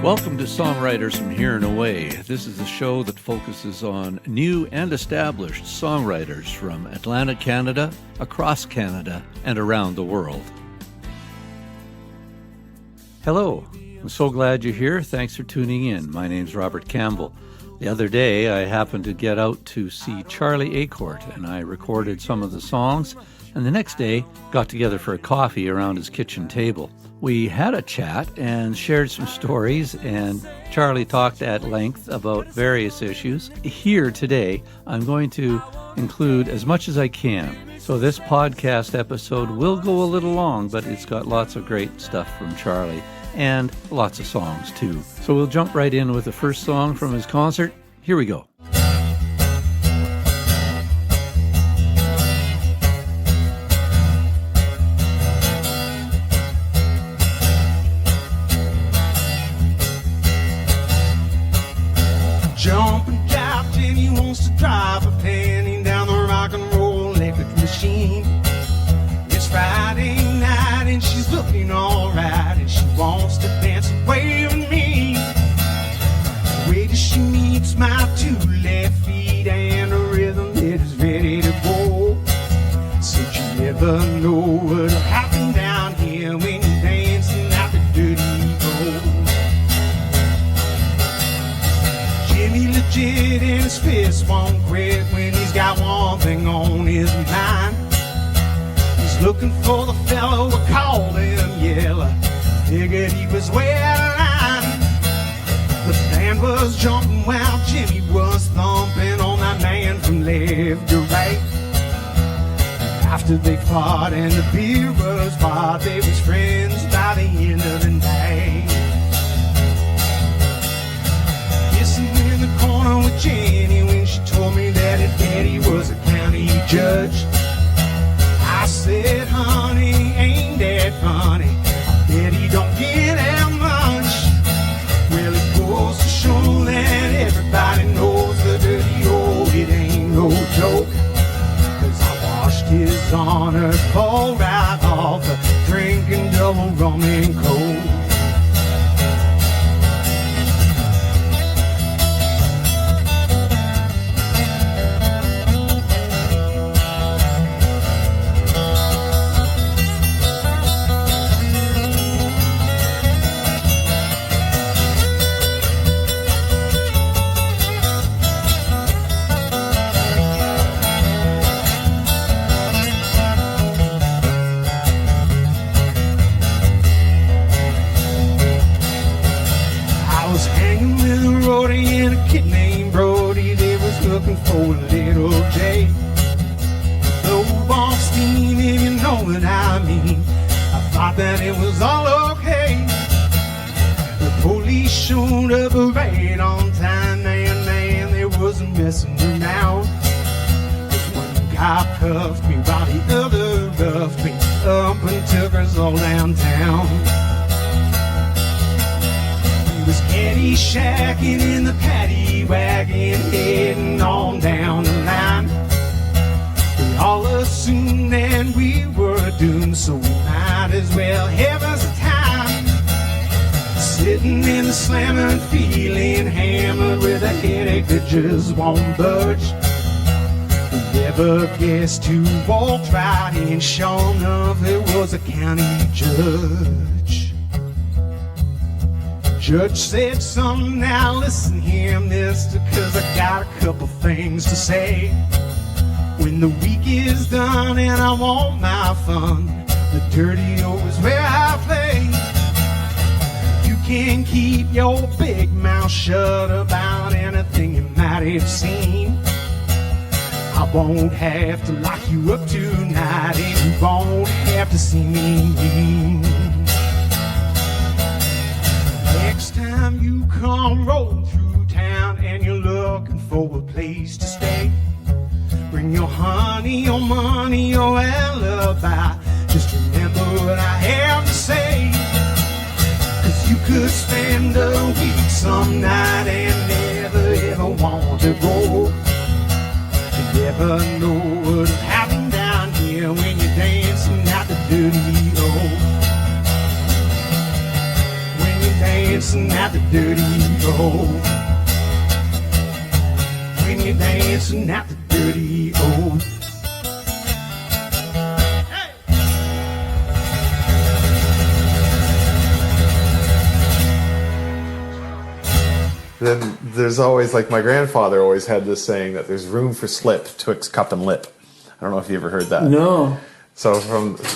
Welcome to Songwriters from Here and Away. This is a show that focuses on new and established songwriters from Atlantic Canada, across Canada, and around the world. Hello, I'm so glad you're here. Thanks for tuning in. My name's Robert Campbell. The other day, I happened to get out to see Charlie Acorte, and I recorded some of the songs, and the next day, got together for a coffee around his kitchen table. We had a chat and shared some stories, and Charlie talked at length about various issues. Here today, I'm going to include as much as I can. So this podcast episode will go a little long, but it's got lots of great stuff from Charlie and lots of songs too. So we'll jump right in with the first song from his concert. Here we go. Jumping Captain, he wants to drive a penny down the rock and roll electric machine. It's Friday night and she's looking alright, and she wants to dance away with me. The way that she meets my two left feet and a rhythm that is ready to go. Said you never know what'll happen down here when you're dancing out the dirty road. Jimmy legit and his fist won't quit when he's got one thing on his mind. He's looking for the fellow who called him yellow. Figured he was way out of line. The band was jumping while Jimmy was thumping on that man from left to right. After they fought and the beer was bought, they was friends by the end of the night. In the corner with Jenny when she told me that her daddy was a county judge. I said, honey, ain't that funny? I bet he don't get out much. Well, it goes to show that everybody knows the dirty old, it ain't no joke. 'Cause I watched his honor fall right off of drinking double rum and coke. For a little J. Blow off steam, if you know what I mean. I thought that it was all okay. The police showed up right on time, man, they wasn't messing around. 'Cause one cop cuffed me while the other roughed me up and took us all downtown. He was caddy-shacking in the paddy wagon, heading on down the line. We all assumed that we were doomed, so we might as well have us a time. Sitting in the slammer, feeling hammered with a headache that just won't budge. We never guessed who walked right in, sure enough it was a county judge. Judge said something, now listen here, mister, 'cause I got a couple things to say. When the week is done and I want my fun, the dirty O is where I play. You can keep your big mouth shut about anything you might have seen. I won't have to lock you up tonight, and you won't have to see me. Next time you come rolling through town and you're looking for a place to stay, bring your honey, your money, your alibi. Just remember what I have to say. 'Cause you could spend a week some night and never ever want to go. You never know what'll happen down here when you're dancing out the dirty road. When you're dancing dancing at the dirty old. When you're dancing at the dirty old. Then there's always, like, my grandfather always had this saying that there's room for slip twixt cup and lip. I don't know if you ever heard that. No. So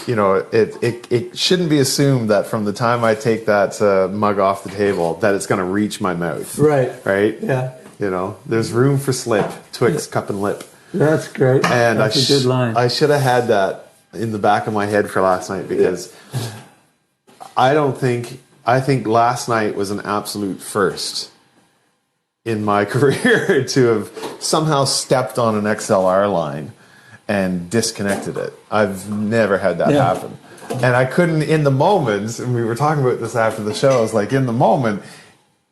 it shouldn't be assumed that from the time I take that mug off the table that it's going to reach my mouth. Right. Right? Yeah. There's room for slip twixt cup and lip. That's great. And that's a good line. I should have had that in the back of my head for last night, because I think last night was an absolute first in my career to have somehow stepped on an XLR line and disconnected it. I've never had that happen. And I couldn't, in the moment, and we were talking about this after the show, I was like, in the moment,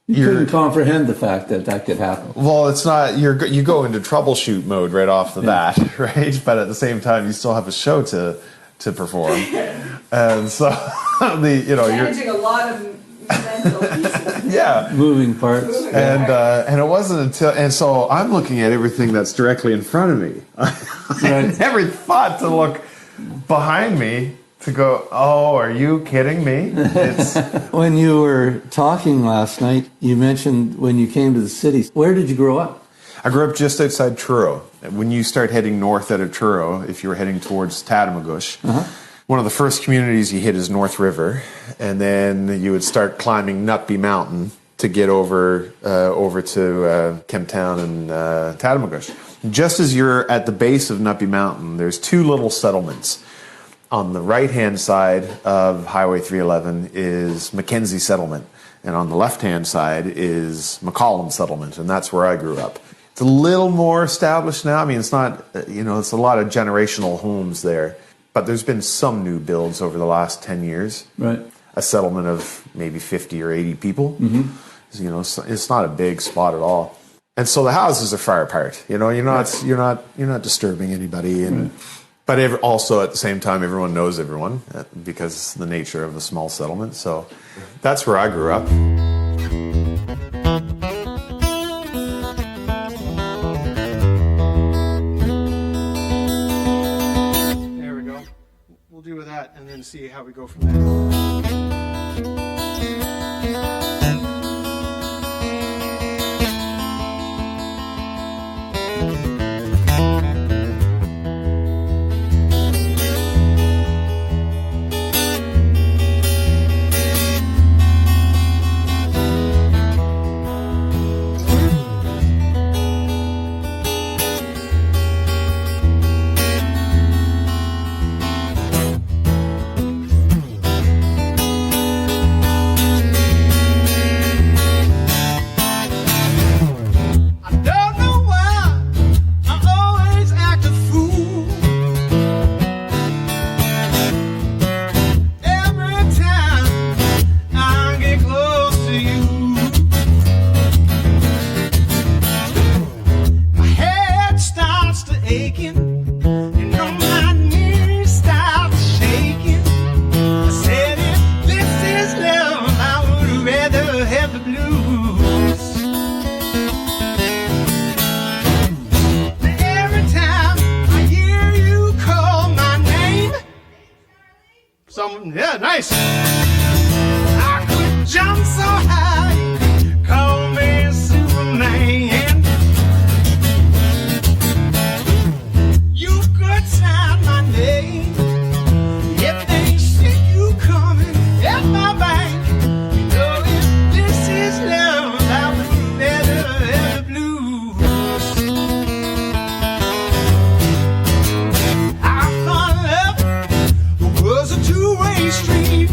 you couldn't comprehend the fact that that could happen. Well, it's not, you go into troubleshoot mode right off the bat, right? But at the same time, you still have a show to perform. And so, you're managing a lot of mental pieces. Moving parts. And it wasn't until, and so I'm looking at everything that's directly in front of me. I never thought to look behind me to go, oh, are you kidding me? It's When you were talking last night, you mentioned when you came to the city. Where did you grow up? I grew up just outside Truro. When you start heading north out of Truro, if you were heading towards Tattamagush, one of the first communities you hit is North River, and then you would start climbing Nutby Mountain to get over to Kemptown and Tattamagush. Just as you're at the base of Nutby Mountain, there's two little settlements. On the right-hand side of Highway 311 is Mackenzie Settlement, and on the left-hand side is McCollum Settlement, and that's where I grew up. It's a little more established now. I mean, it's not, it's a lot of generational homes there. But there's been some new builds over the last 10 years. Right. A settlement of maybe 50 or 80 people. It's not a big spot at all. And so the houses are far apart. You're not disturbing anybody. And but also at the same time, everyone knows everyone because of the nature of a small settlement. So that's where I grew up. Do with that and then see how we go from there. Yeah, nice. I could jump so high, call me Superman. You could sign my name if they see you coming at my bank. If this is love, I would never have the blues. I thought love was a two-way street.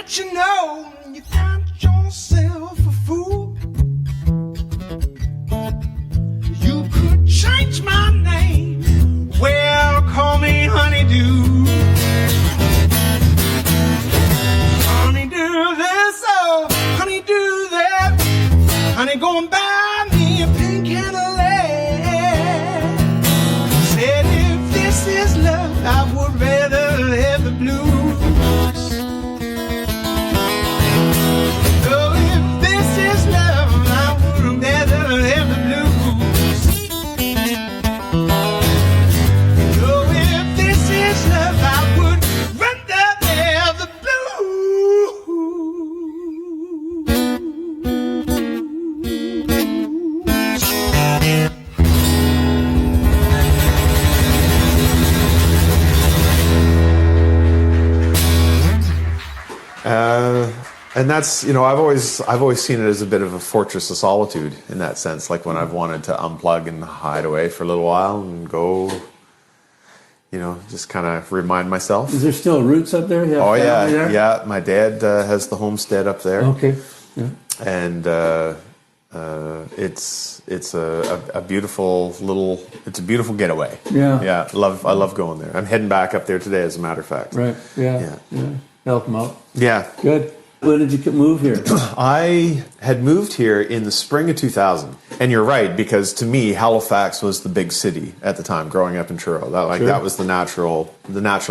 let you know you got yourself a fool. You could change my name, well, call me Honeydew. Honeydew this, oh, honeydew that. Honey, go and buy me a pink Cadillac. Said if this is love, I would rather have the blues. Oh, if this is love, I would rather have the blues. Oh, if this is love, I would rather have the blues. And that's, you know, I've always seen it as a bit of a fortress of solitude in that sense. Like when I've wanted to unplug and hide away for a little while and go, you know, just kind of remind myself. Is there still roots up there? Oh yeah, yeah. My dad has the homestead up there. Okay. Yeah. And it's a beautiful getaway. Yeah. Yeah. I love going there. I'm heading back up there today, as a matter of fact. Right. Yeah. Help them out. Yeah. Good. When did you move here? I had moved here in the spring of 2000. And you're right, because to me, Halifax was the big city at the time, growing up in Truro. That was the natural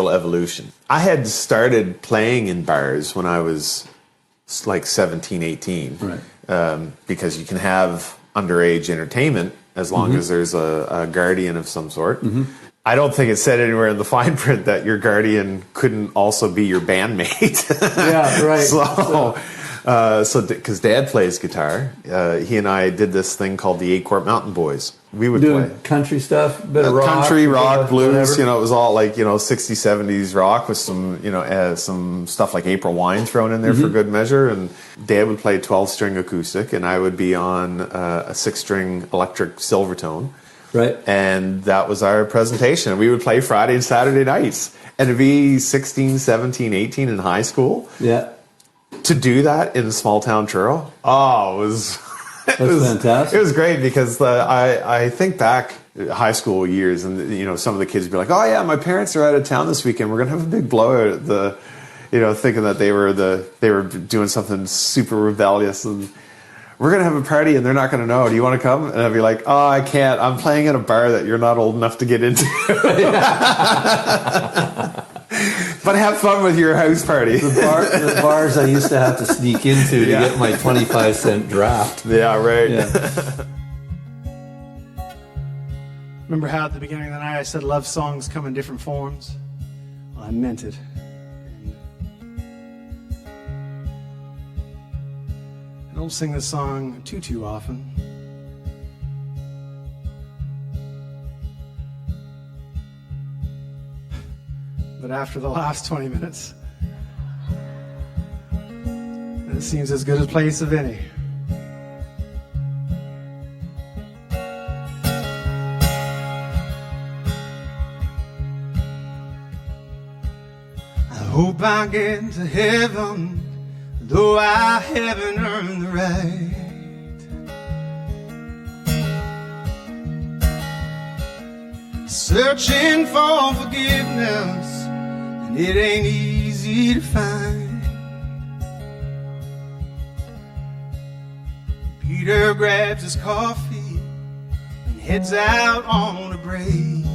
evolution. I had started playing in bars when I was like 17, 18. Right. Because you can have underage entertainment as long as there's a guardian of some sort. I don't think it said anywhere in the fine print that your guardian couldn't also be your bandmate. Yeah, right. So because Dad plays guitar, he and I did this thing called the Eight Court Mountain Boys. We would doing play country stuff, bit of rock, country, rock, blues. Whatever. You know, it was all like 60s, 70s rock with some some stuff like April Wine thrown in there for good measure. And Dad would play 12-string acoustic, and I would be on a 6-string electric Silvertone. Right. And that was our presentation. We would play Friday and Saturday nights. And to be 16, 17, 18 in high school, Yeah. to do that in small town Truro, it was fantastic. It was great because I think back high school years, and some of the kids would be like, "Oh yeah, my parents are out of town this weekend. We're gonna have a big blowout at the," thinking that they were doing something super rebellious, and we're going to have a party and they're not going to know. Do you want to come? And I'd be like, oh, I can't. I'm playing at a bar that you're not old enough to get into. But have fun with your house party. The bars I used to have to sneak into to get my 25-cent draft. Yeah, right. Yeah. Remember how at the beginning of the night I said love songs come in different forms? Well, I meant it. I don't sing this song too often. But after the last 20 minutes, it seems as good a place as any. I hope I get to heaven, though I haven't earned the right. Searching for forgiveness, and it ain't easy to find. Peter grabs his coffee and heads out on a break.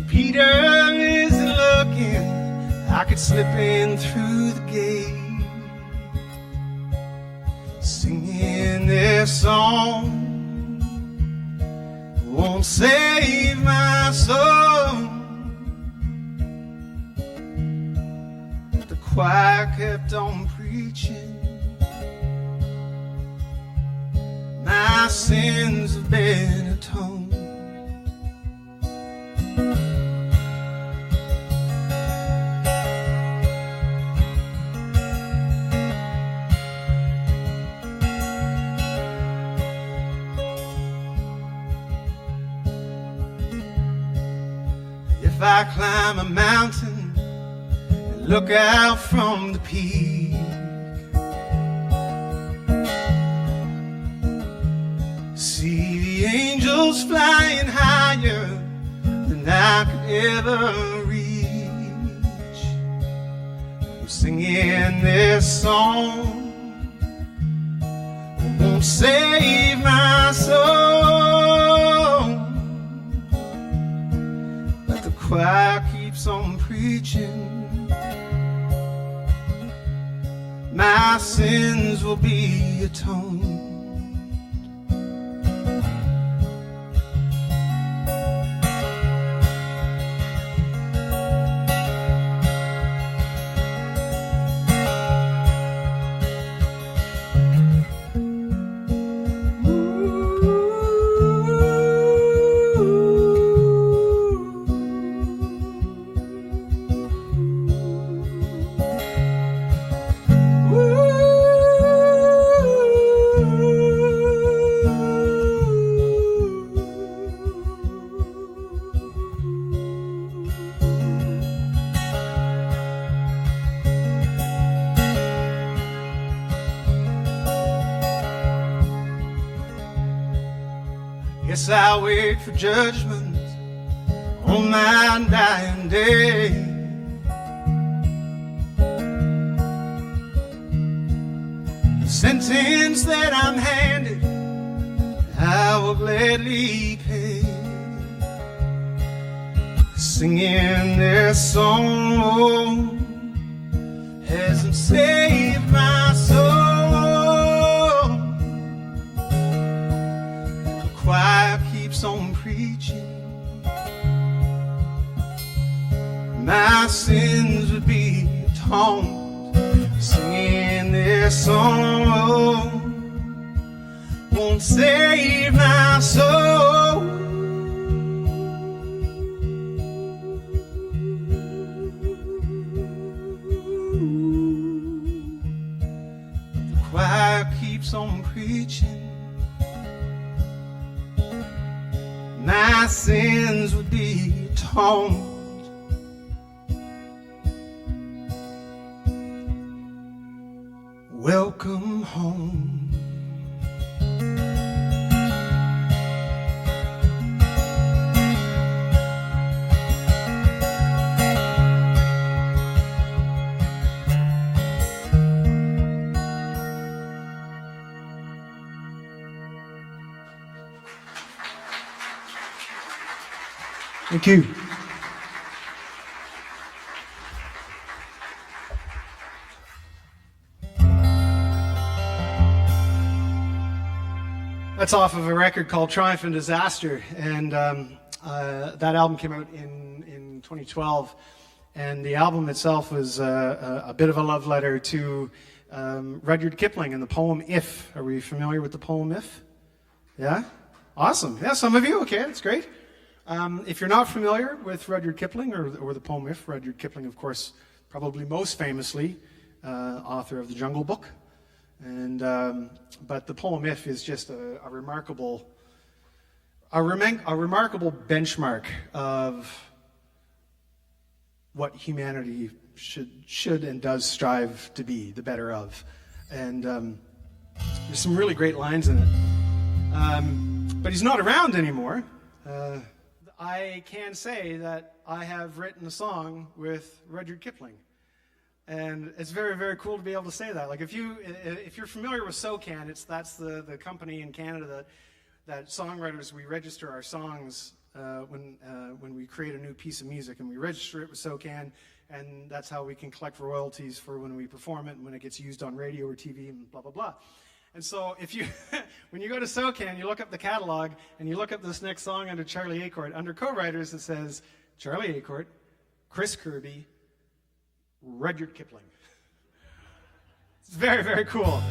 Peter isn't looking, I could slip in through the gate, singing their song won't save my soul. The choir kept on preaching, my sins have been atoned. If I climb a mountain and look out from the peak, see the angels flying higher than I could ever reach. I'm singing this song won't save my soul, but the choir keeps on preaching. My sins will be atoned. Guess I'll wait for judgment on my dying day. The sentence that I'm handed, I will gladly pay. Singing this song hasn't saved my soul. Choir keeps on preaching. My sins would be atoned. Singing this song won't save my soul. The choir keeps on preaching. My sins would be atoned. Welcome home. Thank you. That's off of a record called Triumph and Disaster, and that album came out in 2012, and the album itself was a bit of a love letter to Rudyard Kipling and the poem If. Are we familiar with the poem If? Yeah? Awesome. Yeah, some of you. Okay, that's great. If you're not familiar with Rudyard Kipling or the poem If, Rudyard Kipling, of course, probably most famously author of The Jungle Book. And but the poem If is just a remarkable benchmark of what humanity should and does strive to be the better of. And there's some really great lines in it. But he's not around anymore. I can say that I have written a song with Rudyard Kipling. And it's very, very cool to be able to say that. Like if you're familiar with SOCAN, that's the company in Canada that Songwriters, we register our songs when we create a new piece of music, and we register it with SOCAN, and that's how we can collect royalties for when we perform it and when it gets used on radio or TV and blah, blah, blah. And so if you, when you go to SOCAN, you look up the catalog and you look up this next song under Charlie Acorn. Under co-writers, it says Charlie Acorn, Chris Kirby, Rudyard Kipling. It's very, very cool.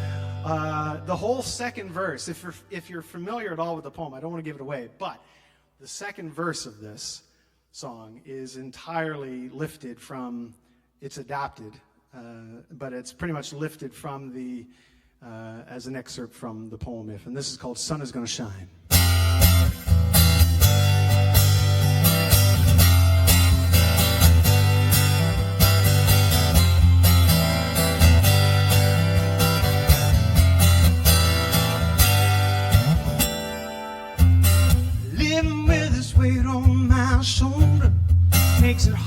The whole second verse, if you're familiar at all with the poem, I don't want to give it away, but the second verse of this song is entirely lifted from, it's adapted, but it's pretty much lifted from the, as an excerpt from the poem If, and this is called Sun Is Gonna Shine.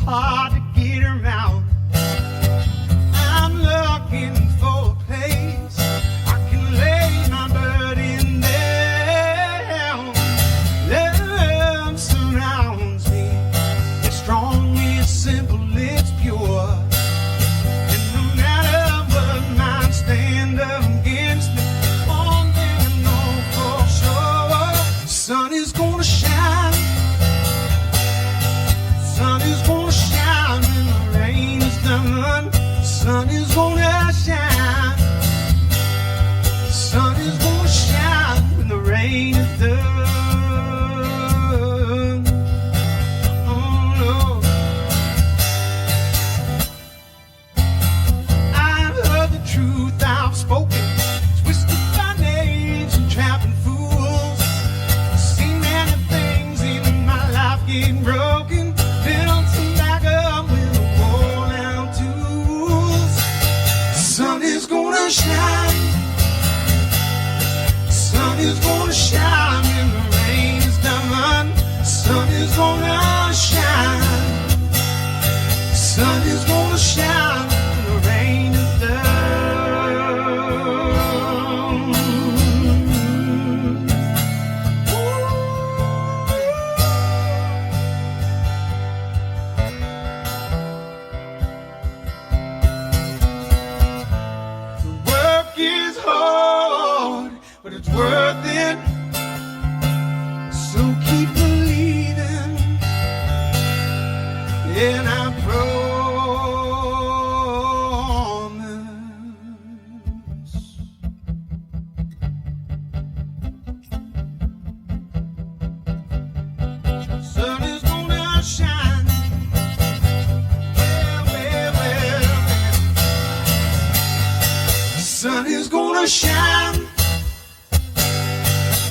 hard to get her out. I'm looking for a place I can lay my burden down. Love surrounds me. It's strong, it's simple, it's pure. And no matter what might stand against me, one thing I know for sure: sun is gonna shine. Sun is gonna shine when the rain is done. Sun is gonna shine. Sun is gonna shine when the rain is done. Oh no. I've heard the truth I've spoken, twisted by knaves and trapping fools. Seen many things in my life get broken, built them back up with a worn-out tools. Sun is gonna shine. Sun is gonna shine when the rain is done. Sun is gonna shine. Sun is gonna shine when the rain is done. The work is hard, but it's worth it. So keep believing, and I promise. Sun is gonna shine. Well, well, well, well. Sun is gonna shine.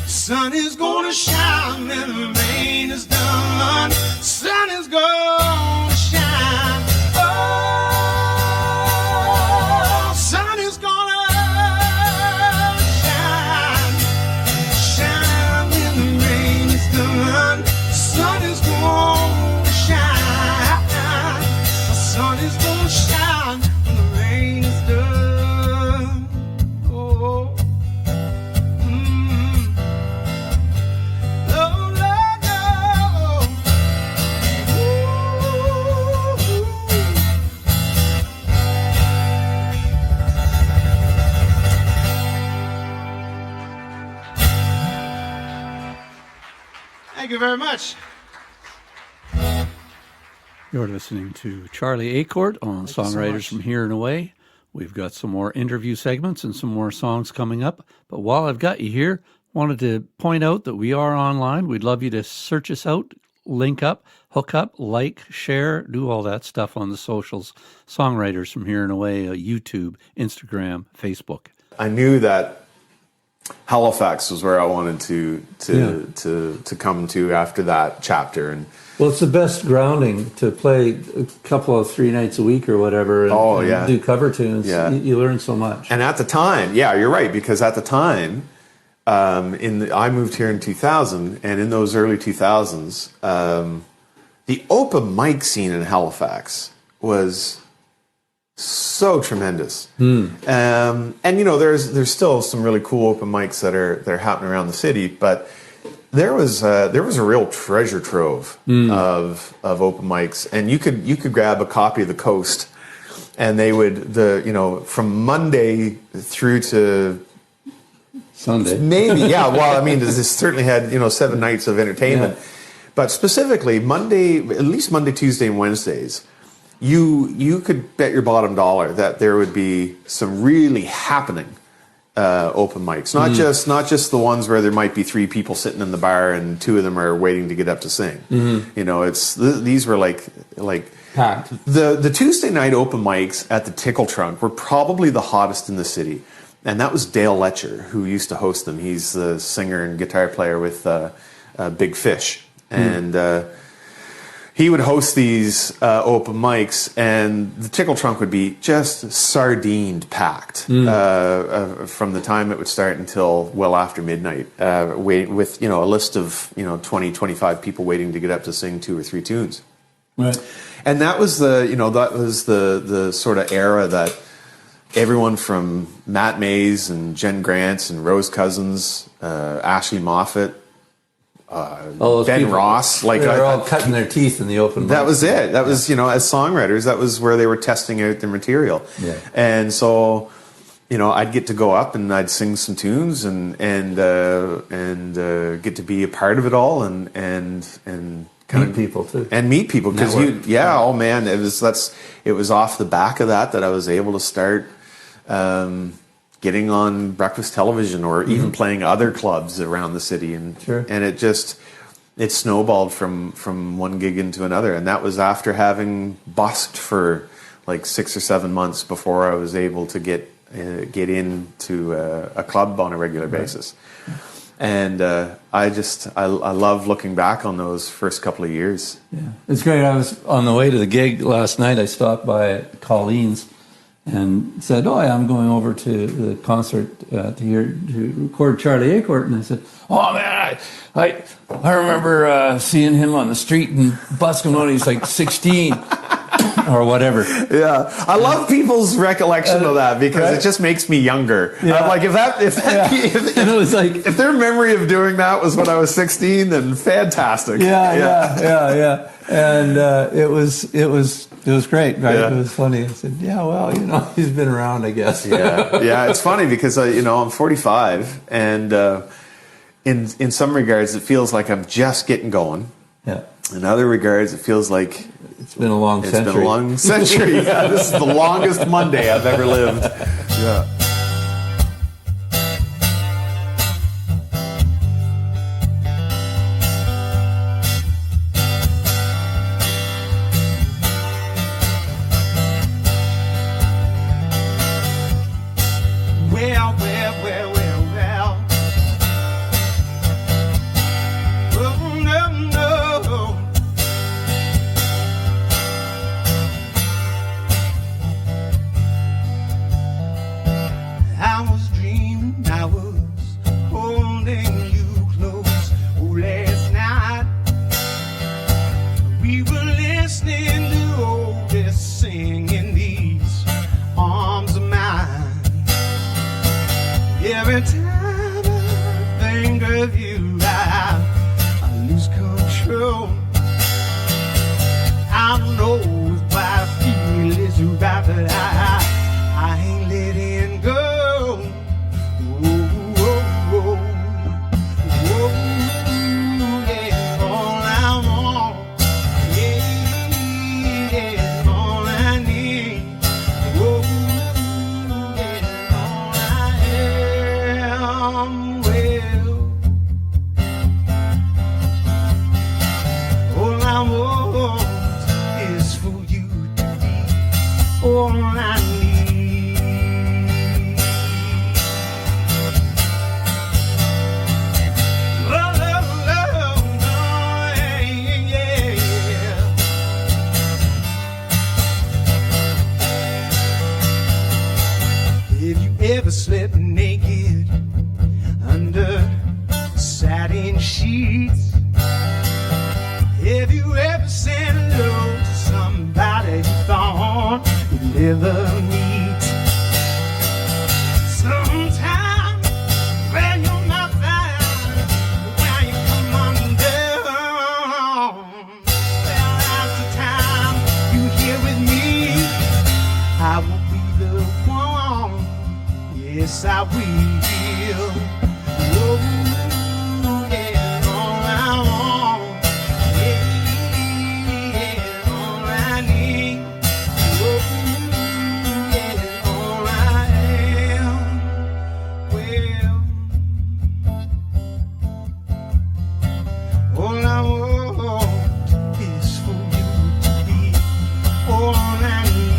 Sun is gonna shine when the rain is done. Sun is gonna shine. Oh, sun is gonna shine. Shine when the rain is done. Sun is gonna shine. The sun is gonna shine when the rain is done. Oh. Mm. Oh, Lord, no. Ooh. Thank you very much. You're listening to Charlie Acord on Songwriters from Here and Away. We've got some more interview segments and some more songs coming up. But while I've got you here, wanted to point out that we are online. We'd love you to search us out, link up, hook up, like, share, do all that stuff on the socials. Songwriters from Here and Away, YouTube, Instagram, Facebook. I knew that Halifax was where I wanted to come to after that chapter, and Well, it's the best grounding to play a couple of 3 nights a week or whatever and do cover tunes. Yeah. You learn so much. And at the time, yeah, you're right, because at the time, I moved here in 2000, and in those early 2000s, the open mic scene in Halifax was so tremendous. And you know, there's still some really cool open mics that are happening around the city, but there was a real treasure trove of open mics, and you could grab a copy of The Coast, and they would from Monday through to Sunday, maybe, yeah. Well, I mean, this certainly had 7 nights of entertainment, but specifically at least Monday, Tuesday, and Wednesdays, you could bet your bottom dollar that there would be some really happening open mics, not just the ones where there might be 3 people sitting in the bar and 2 of them are waiting to get up to sing. These were like packed. The Tuesday night open mics at the Tickle Trunk were probably the hottest in the city, and that was Dale Letcher who used to host them. He's the singer and guitar player with Big Fish, and he would host these open mics, and the Tickle Trunk would be just sardined packed from the time it would start until well after midnight, with a list of 20, 25 people waiting to get up to sing 2 or 3 tunes. Right. And that was the sort of era that everyone from Matt Mays and Jen Grants and Rose Cousins, Ashley Moffat, Ben Ross, they're all cutting their teeth in the open mic. That was it. That was, as songwriters, that was where they were testing out their material. Yeah. And so, I'd get to go up and I'd sing some tunes and get to be a part of it all and meet people too. And meet people because oh man, it was off the back of that I was able to start getting on breakfast television or even playing other clubs around the city, and it snowballed from one gig into another, and that was after having busked for like 6 or 7 months before I was able to get into a club on a regular basis. And I love looking back on those first couple of years. Yeah, it's great. I was on the way to the gig last night. I stopped by Colleen's and said, "Oh, yeah, I'm going over to the concert to record Charlie Acorn." And I said, "Oh man, I remember seeing him on the street and busking when he was like 16." Or whatever. Yeah, I love people's recollection of that because it just makes me younger. Yeah. I'm like, if their memory of doing that was when I was 16, then fantastic. Yeah. And it was great, right? Yeah. It was funny. I said, yeah, well, he's been around, I guess. Yeah. It's funny because I'm 45, and in some regards, it feels like I'm just getting going. Yeah. In other regards, it feels like it's been a long century. It's been a long century. Yeah, this is the longest Monday I've ever lived. Yeah. Every time I think of you, I lose control. I know if I feel it's right, but I ain't letting go. Yeah, all I want, yeah, all I need. Yeah, all I am. Well, all I want is for you to be all I need. Oh, yeah. Have you ever slept naked under satin sheets? Have you ever said hello to somebody you thought you'd never meet? Sometimes when you're not found, when you come undone, well, that's the time you here with me. I will be the one. Yes, I will. Oh, yeah, all I want. Yeah, all I need. Oh, yeah, all I am. Well, all I want is for you to be all I need.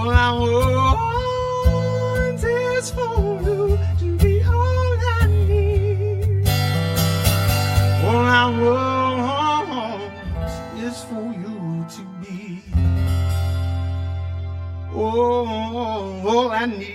All I want is for you to be all I need. All I want is for you to be all I need.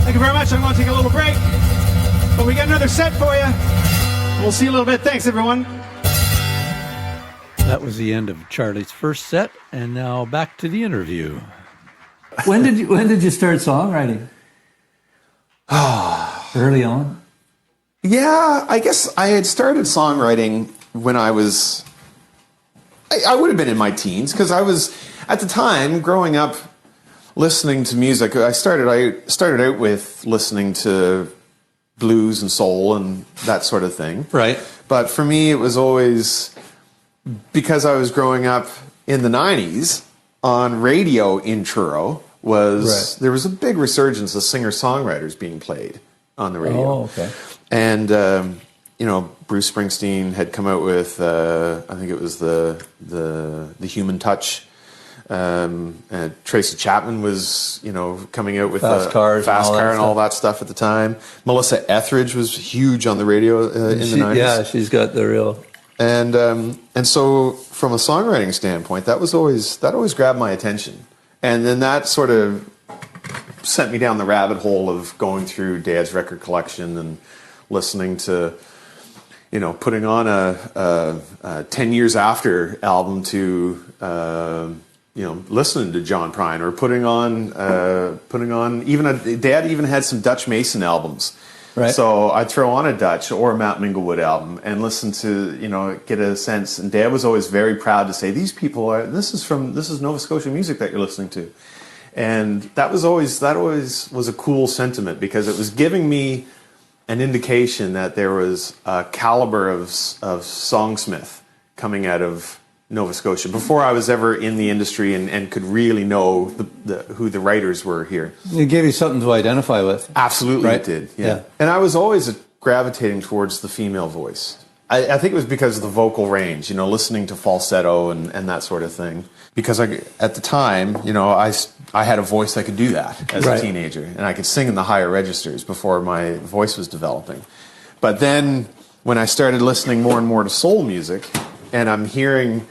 Thank you very much. I'm going to take a little break, but we got another set for you. We'll see you in a little bit. Thanks, everyone. That was the end of Charlie's first set, and now back to the interview. When did you start songwriting? Early on? Yeah, I guess I had started songwriting when I was... I would have been in my teens, because I was, at the time, growing up, listening to music. I started out with listening to blues and soul and that sort of thing. Right. But for me, it was always... Because I was growing up in the 90s, on radio in Truro, there was a big resurgence of singer-songwriters being played on the radio. Oh, okay. And, Bruce Springsteen had come out with, I think it was the Human Touch. Tracy Chapman was, coming out with Fast Car and all that stuff at the time. Melissa Etheridge was huge on the radio in the 90s. Yeah, she's got the real... And so from a songwriting standpoint, that always grabbed my attention. And then that sort of sent me down the rabbit hole of going through Dad's record collection and listening to, putting on a 10 Years After album to, listening to John Prine, or putting on Dad even had some Dutch Mason albums. Right. So I'd throw on a Dutch or a Matt Minglewood album and listen to, get a sense. And Dad was always very proud to say, these people this is Nova Scotia music that you're listening to. And that always was a cool sentiment, because it was giving me an indication that there was a caliber of songsmith coming out of Nova Scotia before I was ever in the industry and could really know who the writers were here. It gave you something to identify with. Absolutely, right? It did. Yeah. And I was always gravitating towards the female voice. I think it was because of the vocal range, listening to falsetto and that sort of thing. Because at the time, I had a voice that could do that as a teenager, and I could sing in the higher registers before my voice was developing. But then when I started listening more and more to soul music, and I'm hearing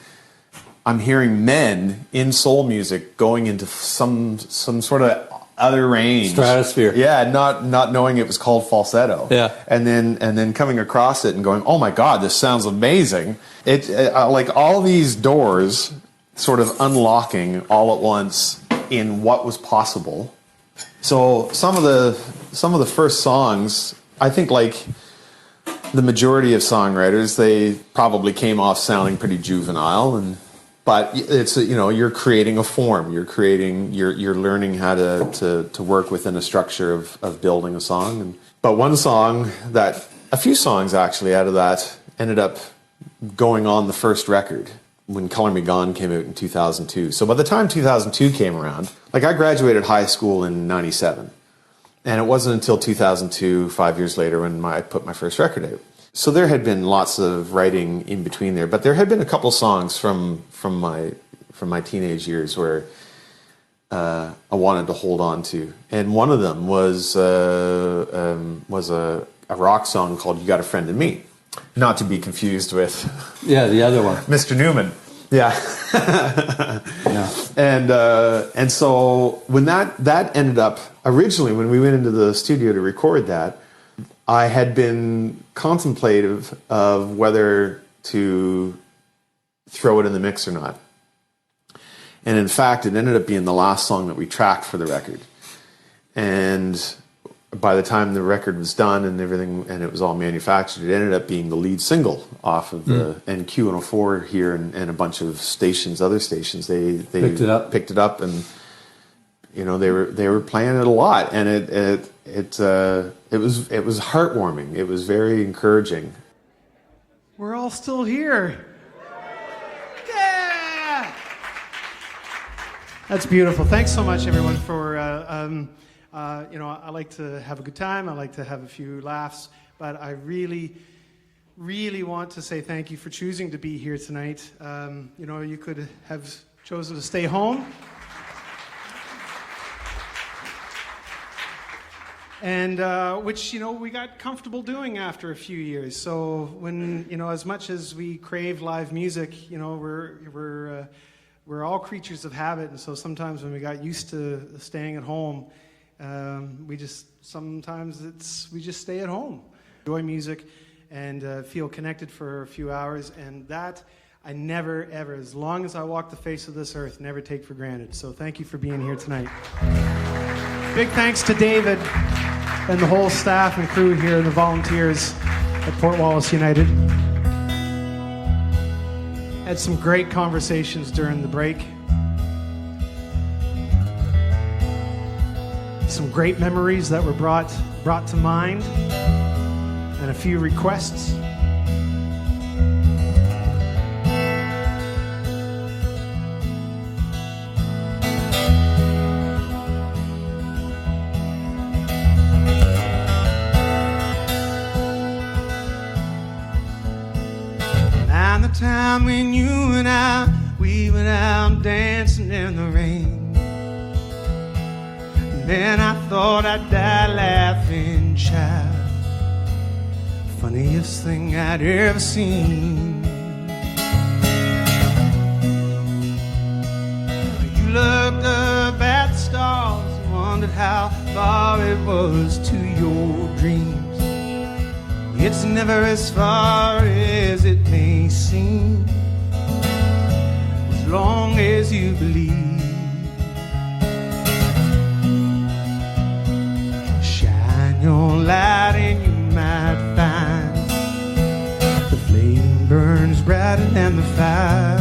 men in soul music going into some sort of other range, stratosphere. Yeah, not knowing it was called falsetto. Yeah, and then coming across it and going, oh my God, this sounds amazing. It like all these doors sort of unlocking all at once in what was possible. So some of the first songs, I think, like the majority of songwriters, they probably came off sounding pretty juvenile, but it's you're creating a form. You're learning how to work within a structure of building a song. But a few songs actually out of that ended up going on the first record when Color Me Gone came out in 2002. So by the time 2002 came around, like I graduated high school in 97. And it wasn't until 2002, 5 years later, when I put my first record out. So there had been lots of writing in between there, but there had been a couple songs from my teenage years where I wanted to hold on to, and one of them was a rock song called "You Got a Friend in Me," not to be confused with the other one, Mr. Newman. Yeah. Yeah. And so when that ended up, originally when we went into the studio to record that, I had been contemplative of whether to throw it in the mix or not. And in fact, it ended up being the last song that we tracked for the record. And by the time the record was done and everything, and it was all manufactured, it ended up being the lead single off of the NQ104 here, and a bunch of stations, other stations, they picked it up, and you know they were playing it a lot, and it was heartwarming. It was very encouraging. We're all still here. Yeah! That's beautiful. Thanks so much, everyone, for, you know, I like to have a good time. I like to have a few laughs. But I really, really want to say thank you for choosing to be here tonight. You know, you could have chosen to stay home. And which, you know, we got comfortable doing after a few years. So when, you know, as much as we crave live music, you know, we're all creatures of habit. And so sometimes when we got used to staying at home, we just stay at home, enjoy music, and feel connected for a few hours. And that I never, ever, as long as I walk the face of this earth, never take for granted. So thank you for being here tonight. Big thanks to David and the whole staff and crew here and the volunteers at Port Wallace United. Had some great conversations during the break. Some great memories that were brought to mind, and a few requests. Time when you and we went out dancing in the rain. And then I thought I'd die laughing, child. Funniest thing I'd ever seen. You looked up at the stars and wondered how far it was to your dreams. It's never as far as it may seem, as long as you believe. Shine your light and you might find the flame burns brighter than the fire.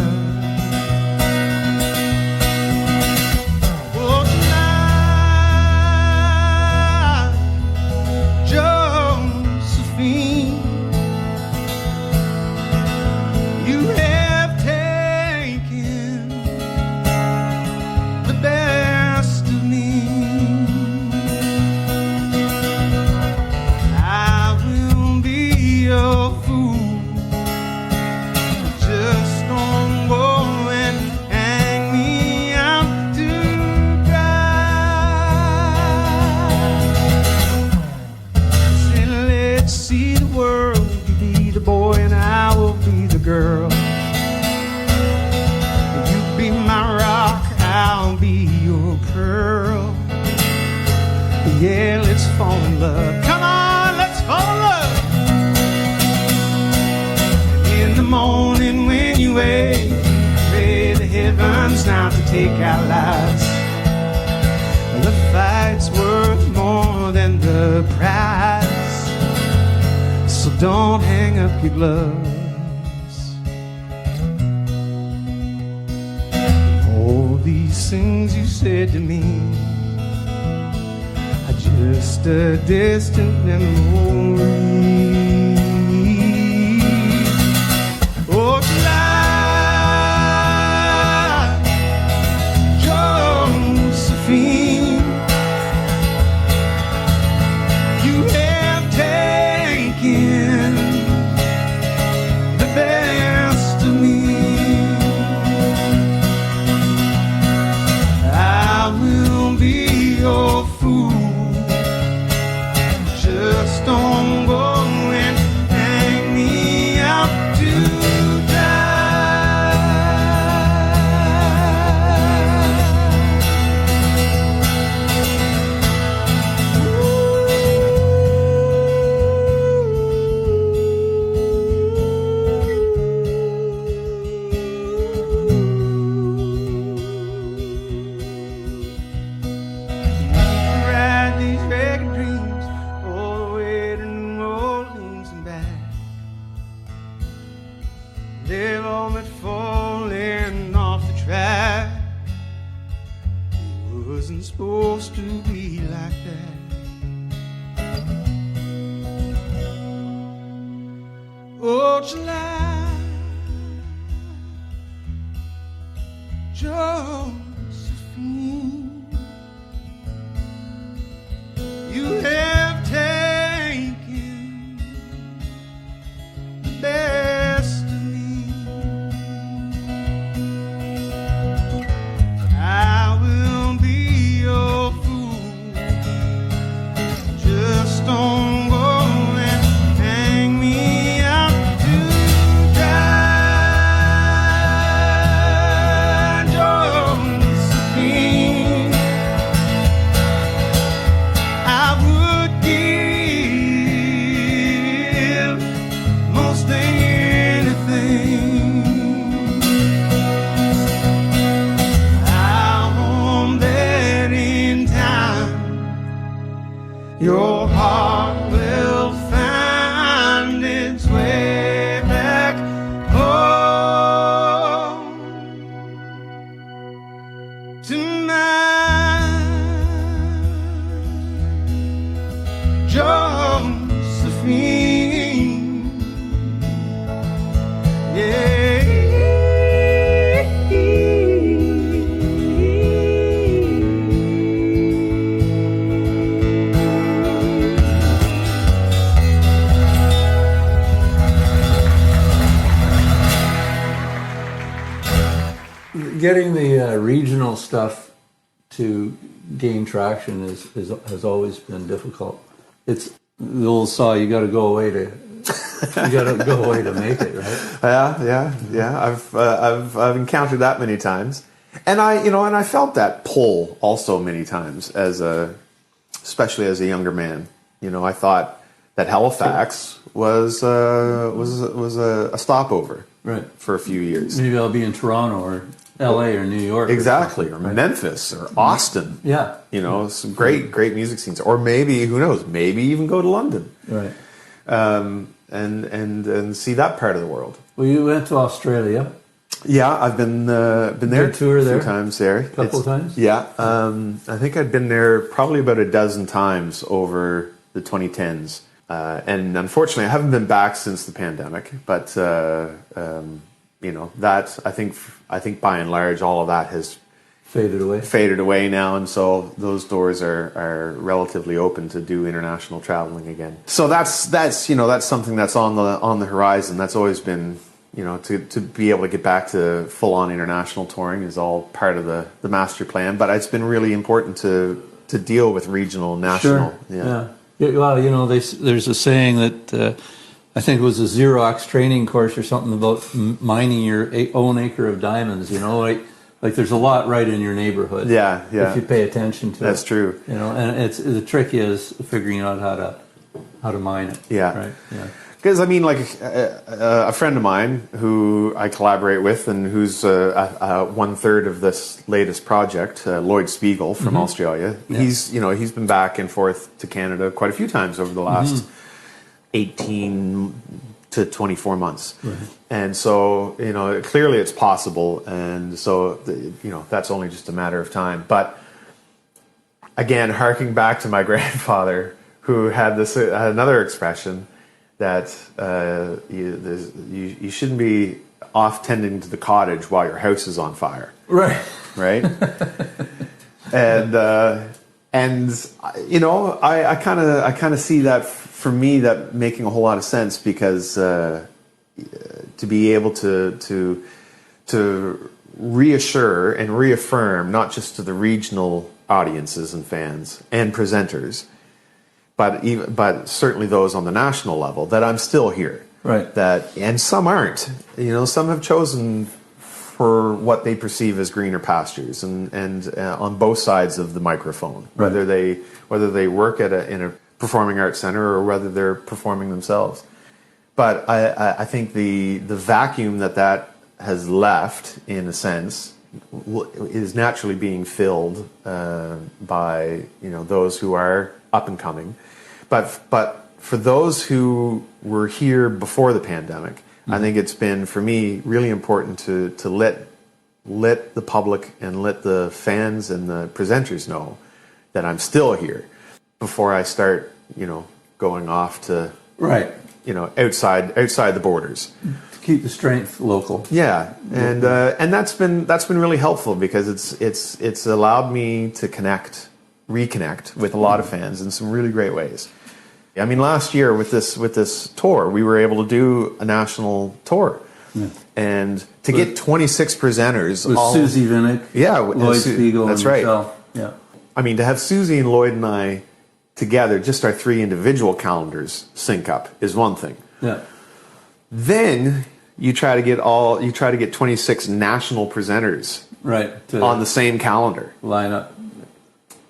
Girl, you be my rock, I'll be your pearl. Yeah, let's fall in love. Come on, let's fall in love. In the morning when you wake, pray the heavens now to take our lives. The fight's worth more than the prize, so don't hang up your gloves. These things you said to me are just a distant memory. Oh, July, Josephine, you have taken the best of me. Your fool, just don't go and hang me out to dry. Ride these ragged dreams July, Josephine, you have taken the best of me. I will be your fool. Just don't go and hang me out to dry, Josephine. I would give most anything. I hope that in time your heart will find its way back home to mine, Josephine. Getting the regional stuff to gain traction has always been difficult. It's the old saw, you got to go away to make it, right? Yeah. I've encountered that many times, and I felt that pull also many times especially as a younger man. I thought that Halifax was a stopover, Right. for a few years. Maybe I'll be in Toronto or L.A. or New York. Exactly, or something, right? Memphis or Austin. Yeah. Some great music scenes, or maybe, who knows, maybe even go to London, Right. and see that part of the world. Well, you went to Australia. Yeah, I've been there Good tour a there? few times there. Couple of times? Yeah, I think I'd been there probably about a dozen times over the 2010s, and unfortunately, I haven't been back since the pandemic. But that I think by and large, all of that has Faded away. now, and so those doors are relatively open to do international traveling again. So that's something that's on the horizon. That's always been, to be able to get back to full on international touring is all part of the master plan. But it's been really important to deal with regional, national. Sure. Yeah. Well, there's a saying that I think it was a Xerox training course or something about mining your own acre of diamonds. Like there's a lot right in your neighborhood. Yeah. If you pay attention to it. That's true. And it's the trick is figuring out how to mine it. Yeah. Right. Yeah. Because a friend of mine who I collaborate with and who's 1/3 of this latest project, Lloyd Spiegel from Australia. Yeah. He's been back and forth to Canada quite a few times over the last 18 to 24 months. Right. And so, clearly it's possible. And so, that's only just a matter of time. But again, harking back to my grandfather, who had another expression that you shouldn't be off tending to the cottage while your house is on fire. Right. Right. and I kind of see that, for me, that making a whole lot of sense, because to be able to reassure and reaffirm, not just to the regional audiences and fans and presenters, but certainly those on the national level, that I'm still here. Right. And some aren't. Some have chosen for what they perceive as greener pastures, and on both sides of the microphone, Right. whether they work in a performing arts center or whether they're performing themselves. But I think the vacuum that has left, in a sense, is naturally being filled by those who are up and coming. But for those who were here before the pandemic, I think it's been, for me, really important to let the public and let the fans and the presenters know that I'm still here before I start, going off to Right. outside the borders. To keep the strength local. Yeah, and that's been really helpful because it's allowed me to reconnect with a lot of fans in some really great ways. I mean, last year with this tour, we were able to do a national tour, and to get 26 presenters with Susie Vinnick, Lloyd Spiegel, that's and right. Michelle. Yeah, I mean, to have Susie and Lloyd and I together, just our 3 individual calendars sync up is one thing. Yeah. Then you try to get 26 national presenters on the same calendar. Line up.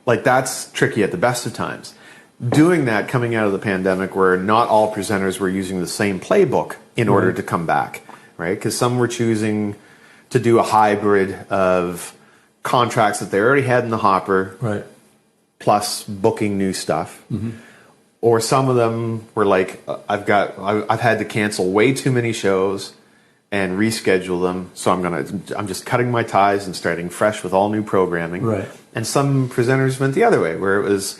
Like, that's tricky at the best of times. Doing that coming out of the pandemic where not all presenters were using the same playbook in order to come back, right? Because some were choosing to do a hybrid of contracts that they already had in the hopper, plus booking new stuff. Or some of them were like, I've had to cancel way too many shows and reschedule them, so I'm just cutting my ties and starting fresh with all new programming. Right. And some presenters went the other way, where it was,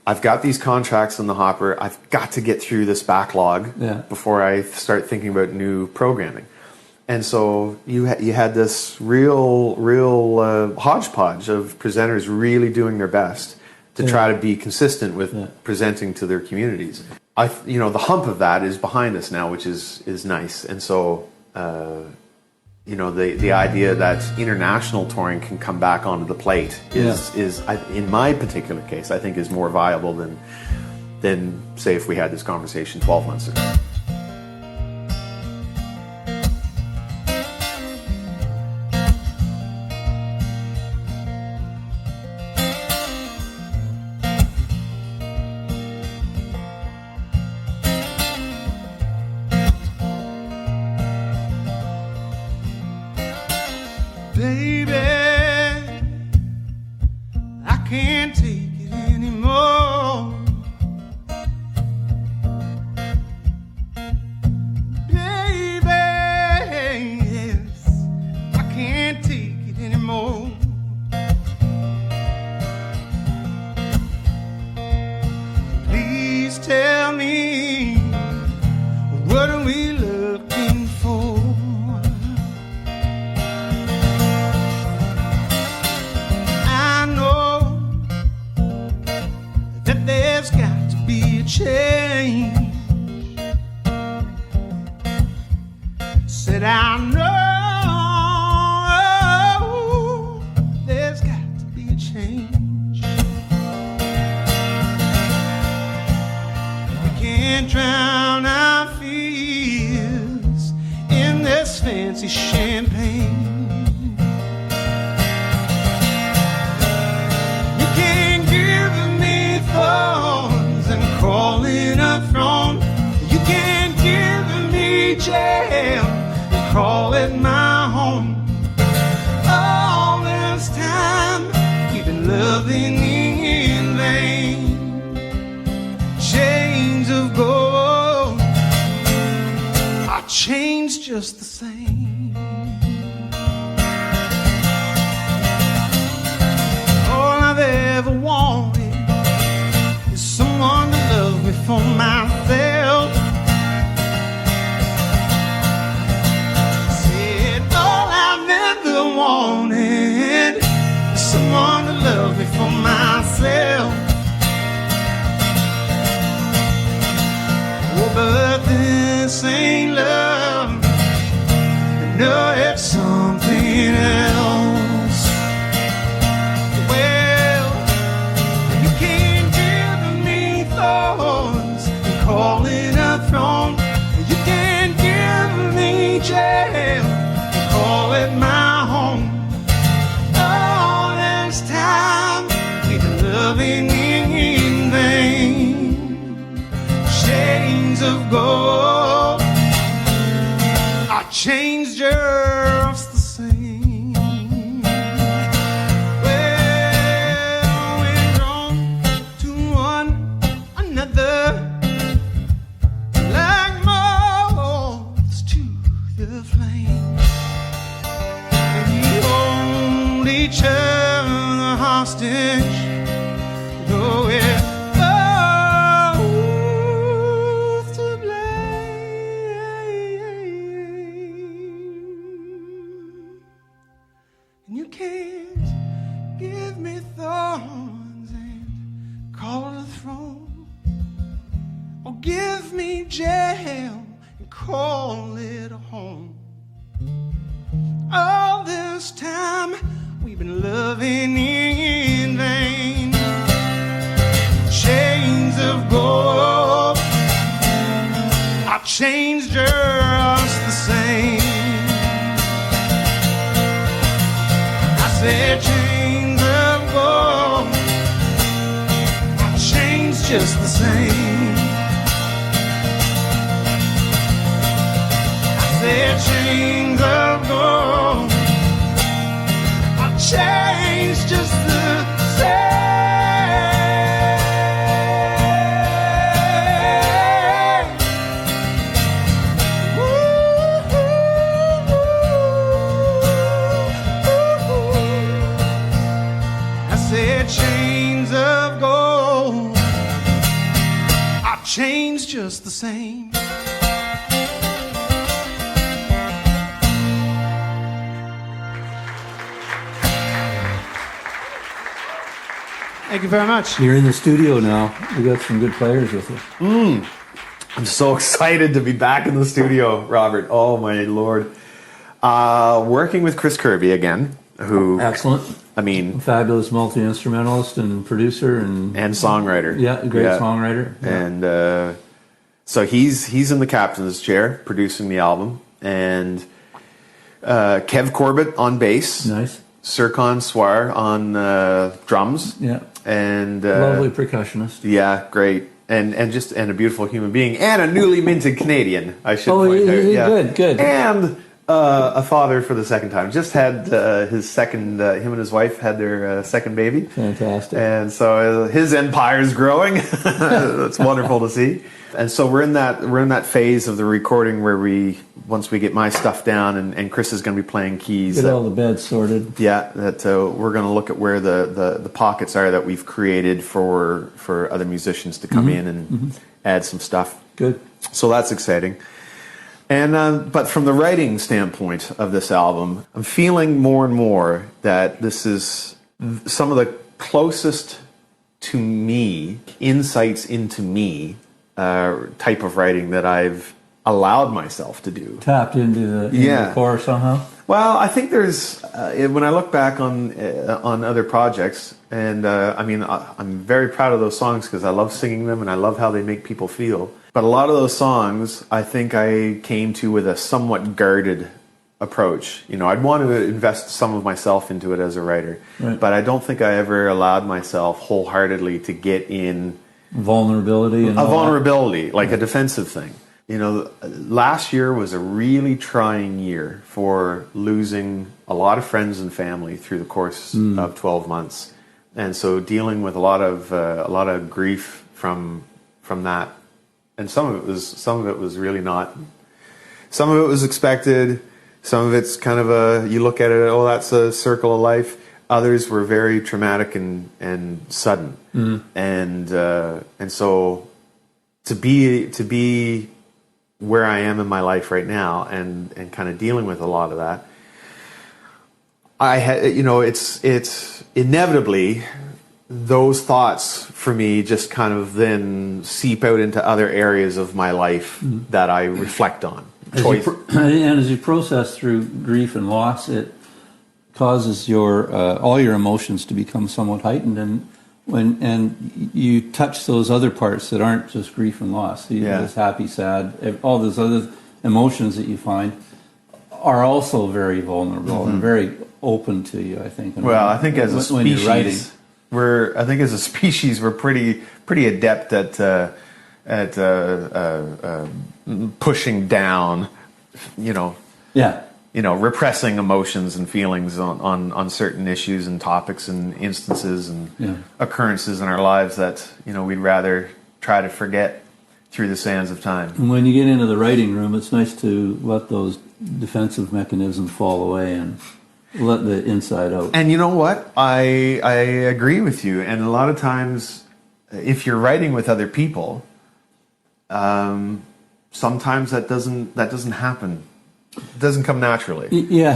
I've got these contracts in the hopper, I've got to get through this backlog before I start thinking about new programming. And so you had this real hodgepodge of presenters really doing their best to try to be consistent with presenting to their communities. The hump of that is behind us now, which is nice. And so, the idea that international touring can come back onto the plate is in my particular case, I think is more viable than say if we had this conversation 12 months ago. Baby, I can't take it anymore. Baby, yes, I can't take it anymore. Please tell me, what are we looking for? There's got to be a change. Said I know there's got to be a change. We can't drown our fears in this fancy champagne. Thorns and crawling a throne. You can't give me jail and call it my home. All this time we've been loving in vain. Chains of gold are chains just the same. All I've ever wanted, someone to love me for myself. Said all I've ever wanted is someone to love me for myself. Oh, but this ain't love. No, it's something else. me jail and call it a home. All this time we've been loving in vain. Chains of gold, our chains just the same. I said chains of gold, our chains just the same. I said chains of gold, our chains just the same. Chains of gold, our chains just the same. Thank you very much. You're in the studio now. We got some good players with you. I'm so excited to be back in the studio, Robert. Oh, my Lord. Working with Chris Kirby again, who... Excellent. I mean... Fabulous multi-instrumentalist and producer and songwriter. Yeah, great songwriter. Yeah. And so he's in the captain's chair producing the album. And Kev Corbett on bass. Nice. Serkan Swar on drums. Yeah. And lovely percussionist. Yeah, great. And a beautiful human being. And a newly minted Canadian, I should point out. Yeah. Good. And a father for the second time. Just had his second, him and his wife had their second baby. Fantastic. And so his empire's growing. That's wonderful to see. And so we're in that phase of the recording where once we get my stuff down and Chris is going to be playing keys. Get all the beds sorted. Yeah, that we're going to look at where the pockets are that we've created for other musicians to come in and add some stuff. Good. So that's exciting. And but from the writing standpoint of this album, I'm feeling more and more that this is some of the closest to me, insights into me, type of writing that I've allowed myself to do. Tapped into the core somehow? Well, I think there's, when I look back on other projects, and I mean, I'm very proud of those songs because I love singing them and I love how they make people feel. But a lot of those songs, I think I came to with a somewhat guarded approach. You know, I'd want to invest some of myself into it as a writer, right. But I don't think I ever allowed myself wholeheartedly to get in vulnerability, like a defensive thing. You know, last year was a really trying year for losing a lot of friends and family through the course of 12 months, and so dealing with a lot of grief from that. And some of it was really not. Some of it was expected. Some of it's kind of you look at it, oh, that's a circle of life. Others were very traumatic and sudden. And so to be where I am in my life right now and kind of dealing with a lot of that, I had, you know, it's inevitably those thoughts for me just kind of then seep out into other areas of my life that I reflect on. And as you process through grief and loss, it causes your all your emotions to become somewhat heightened, and you touch those other parts that aren't just grief and loss. This happy, sad, all those other emotions that you find are also very vulnerable and very open to you, I think. Well, I think as a when you're writing. species, we're pretty adept at pushing down, repressing emotions and feelings on certain issues and topics and instances and occurrences in our lives that we'd rather try to forget through the sands of time. And when you get into the writing room, it's nice to let those defensive mechanisms fall away and let the inside out. And you know what? I agree with you. And a lot of times, if you're writing with other people, sometimes that doesn't happen. It doesn't come naturally. Yeah,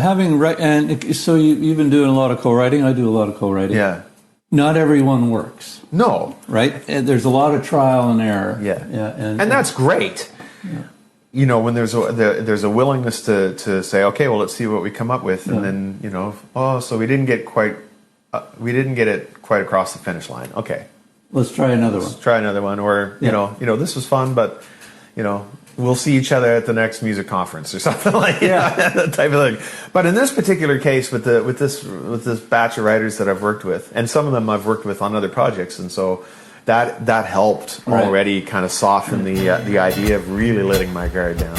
and so you've been doing a lot of co-writing. I do a lot of co-writing. Yeah. not everyone works, No. right? And there's a lot of trial and error. Yeah. And that's great. You know, when there's a willingness to say, okay, well, let's see what we come up with, and then, you know, so we didn't get it quite across the finish line. Okay, let's try another one. try another one, or you know, this was fun, but you know, we'll see each other at the next music conference or something like that type of thing. But in this particular case, with this batch of writers that I've worked with, and some of them I've worked with on other projects, and so that helped already kind of soften the idea of really letting my guard down.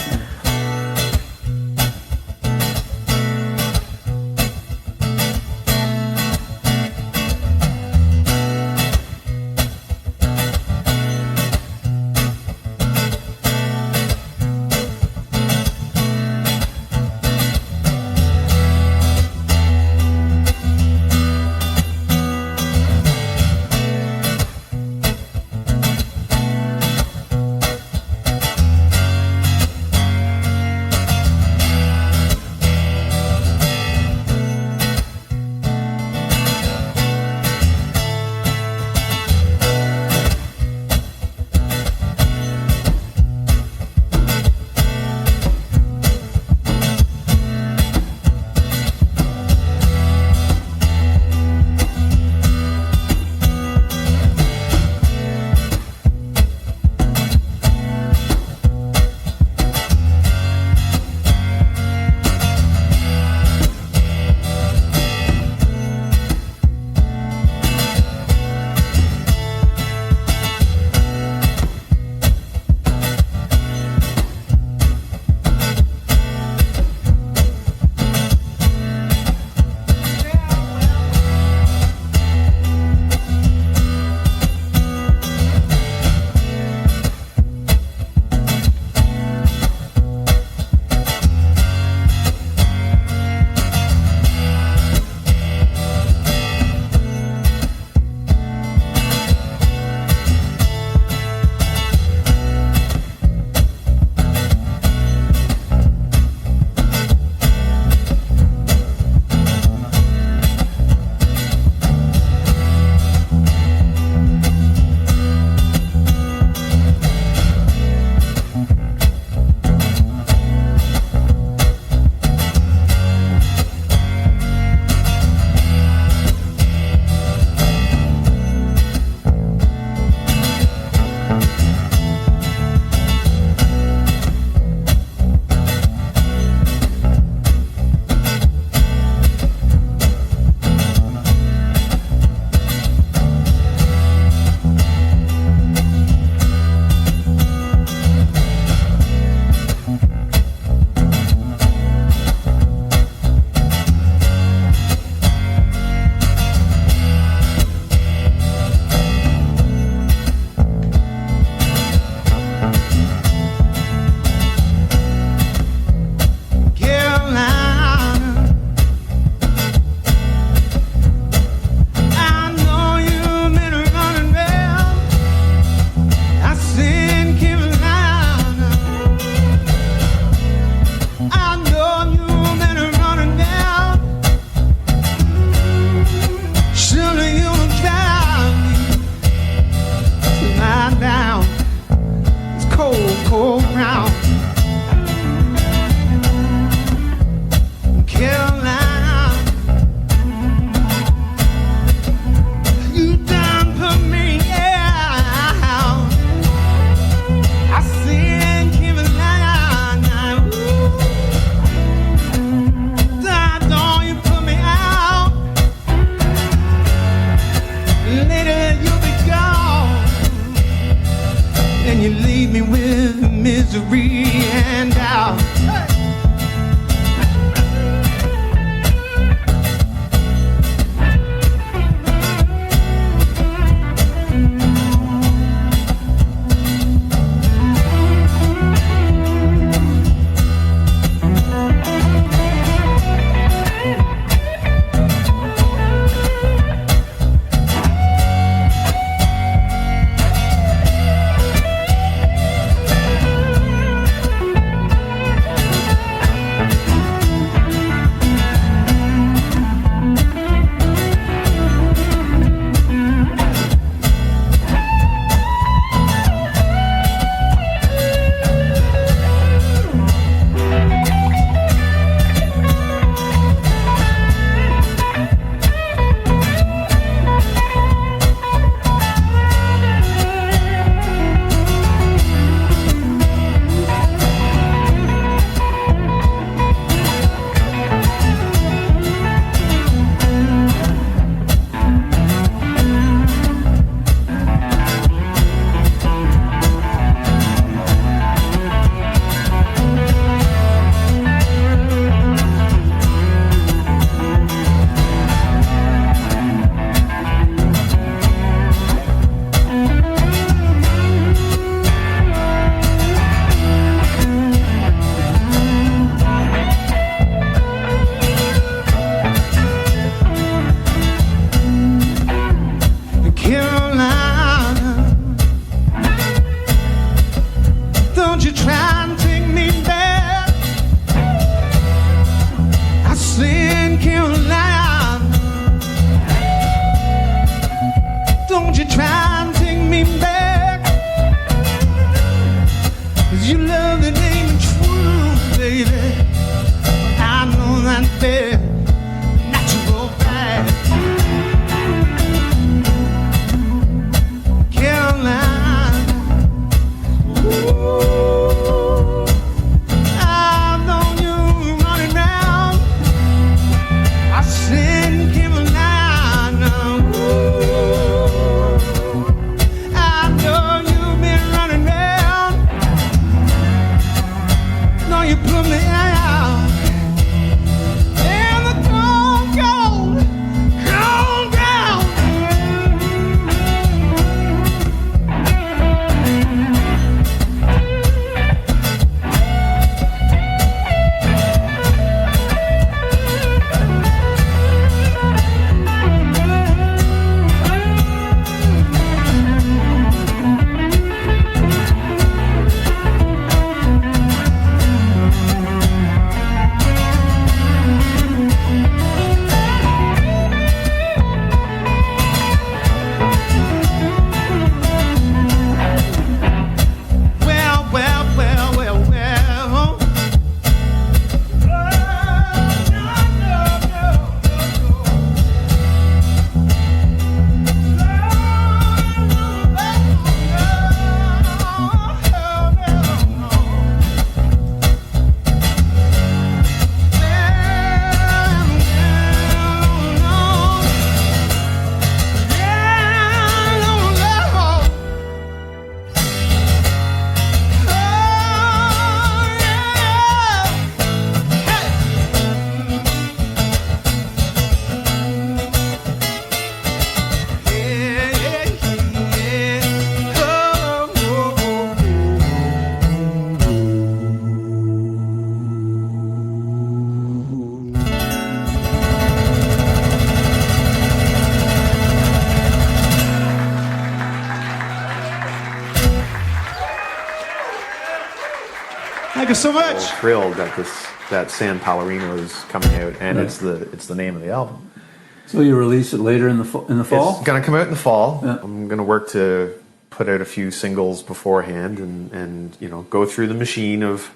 misery and doubt. Thank you so much. Thrilled that San Palorino is coming out, and it's the name of the album. So you release it later in the fall? It's going to come out in the fall. Yeah. I'm going to work to put out a few singles beforehand, and go through the machine of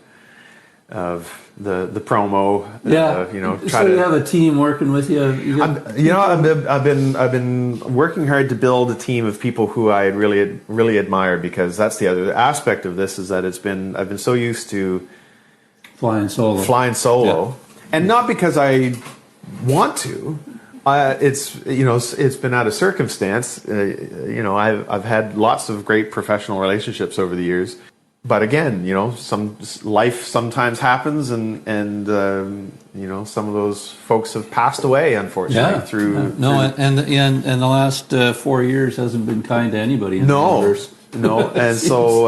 the promo. Yeah. Try you to have a team working with you. I've been working hard to build a team of people who I really admire, because that's the other aspect of this, is that I've been so used to flying solo, yeah. And not because I want to. It's been out of circumstance. I've had lots of great professional relationships over the years. But again, some life sometimes happens, and some of those folks have passed away, unfortunately. And the last 4 years hasn't been kind to anybody in the universe. No, and so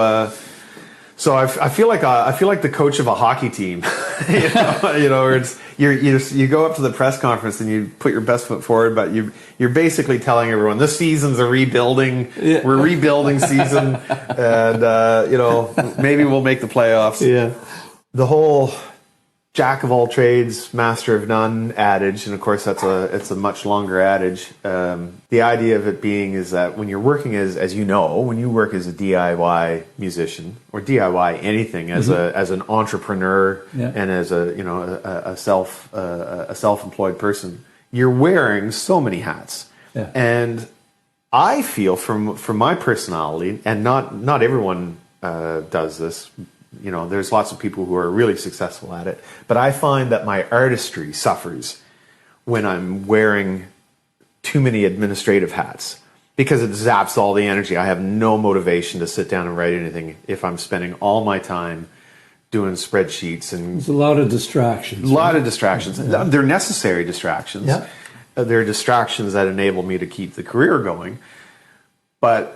I feel like the coach of a hockey team, where it's you go up to the press conference and you put your best foot forward, but you're basically telling everyone this season's a rebuilding. Yeah. We're rebuilding season, and maybe we'll make the playoffs. Yeah, the whole jack of all trades, master of none adage, and of course it's a much longer adage. The idea of it being is that when you're working when you work as a DIY musician or DIY anything as an entrepreneur, and as a self-employed person, you're wearing so many hats. Yeah. And I feel from my personality, and not everyone does this. There's lots of people who are really successful at it, but I find that my artistry suffers when I'm wearing too many administrative hats, because it zaps all the energy. I have no motivation to sit down and write anything if I'm spending all my time doing spreadsheets. And there's a lot of distractions. Yeah. They're necessary distractions. Yeah. They're distractions that enable me to keep the career going, but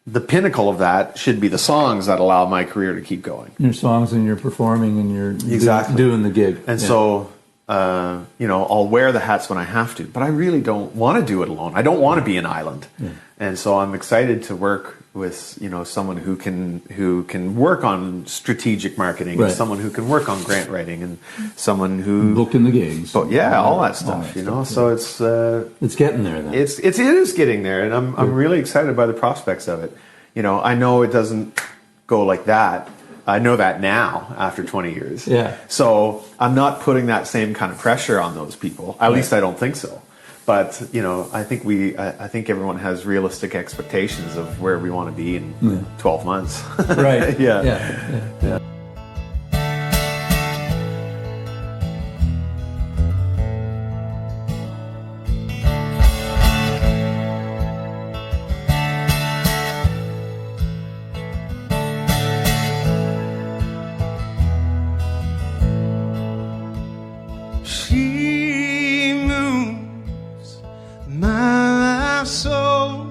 the pinnacle of that should be the songs that allow my career to keep going. Your songs, and you're performing, and you're doing the gig. And so, I'll wear the hats when I have to, but I really don't want to do it alone. I don't want to be an island. Yeah. And so I'm excited to work with, someone who can work on strategic marketing, and someone who can work on grant writing, and someone who booking the gigs. But all that stuff, So it's getting there then. It is getting there, and I'm really excited by the prospects of it. I know it doesn't go like that. I know that now after 20 years. Yeah. So I'm not putting that same kind of pressure on those people. At least I don't think so. But I think everyone has realistic expectations of where we want to be in 12 months. Right. Yeah. She moves my soul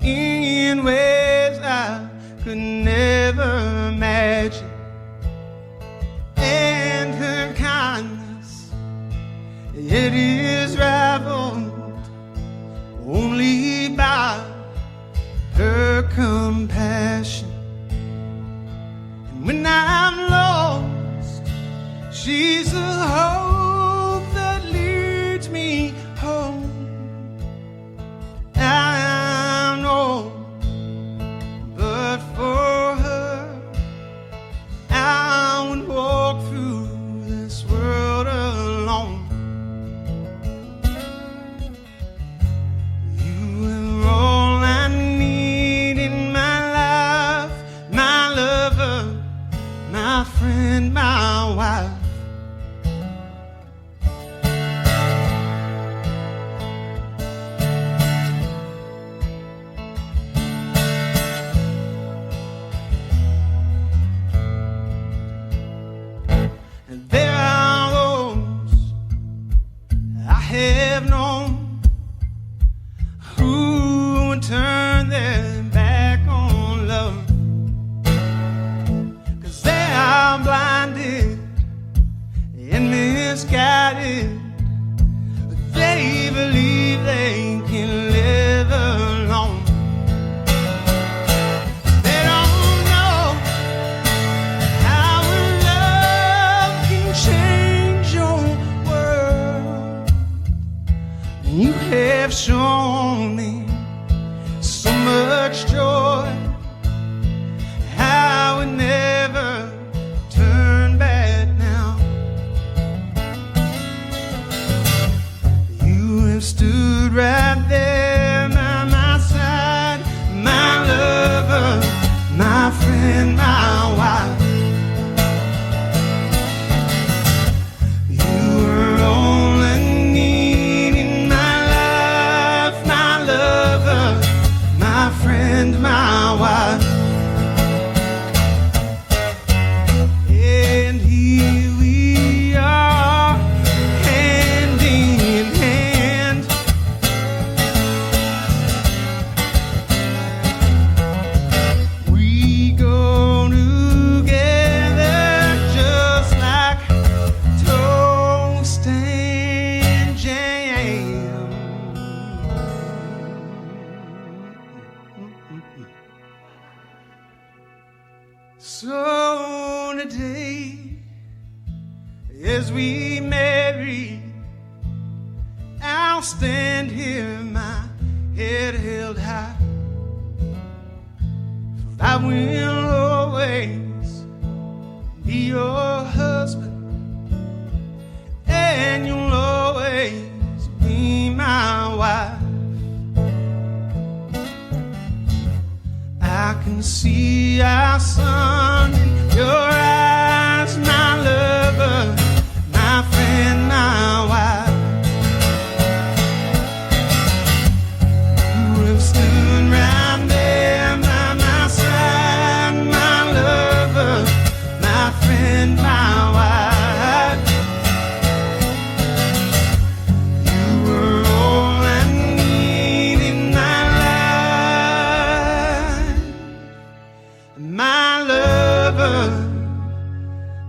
in ways I could never imagine, and her kindness, it is rivaled only by her compassion. And when I'm lost, she's the hope that leads me home. I know, but for her, I would walk through this world alone. You are all I need in my life, my lover, my friend, my wife. friend, my wife. You were all I need in my life, my lover, my friend, my wife. And here we are, hand in hand. We go together just like toast and jam. So today, as we marry, I'll stand here, my head held high. For I will always be your husband, and you'll always be my wife. I can see our sun in your eyes, my lover, my friend, my wife. You have stood right there by my side, my lover, my friend, my wife. You were all I need in my life, my lover,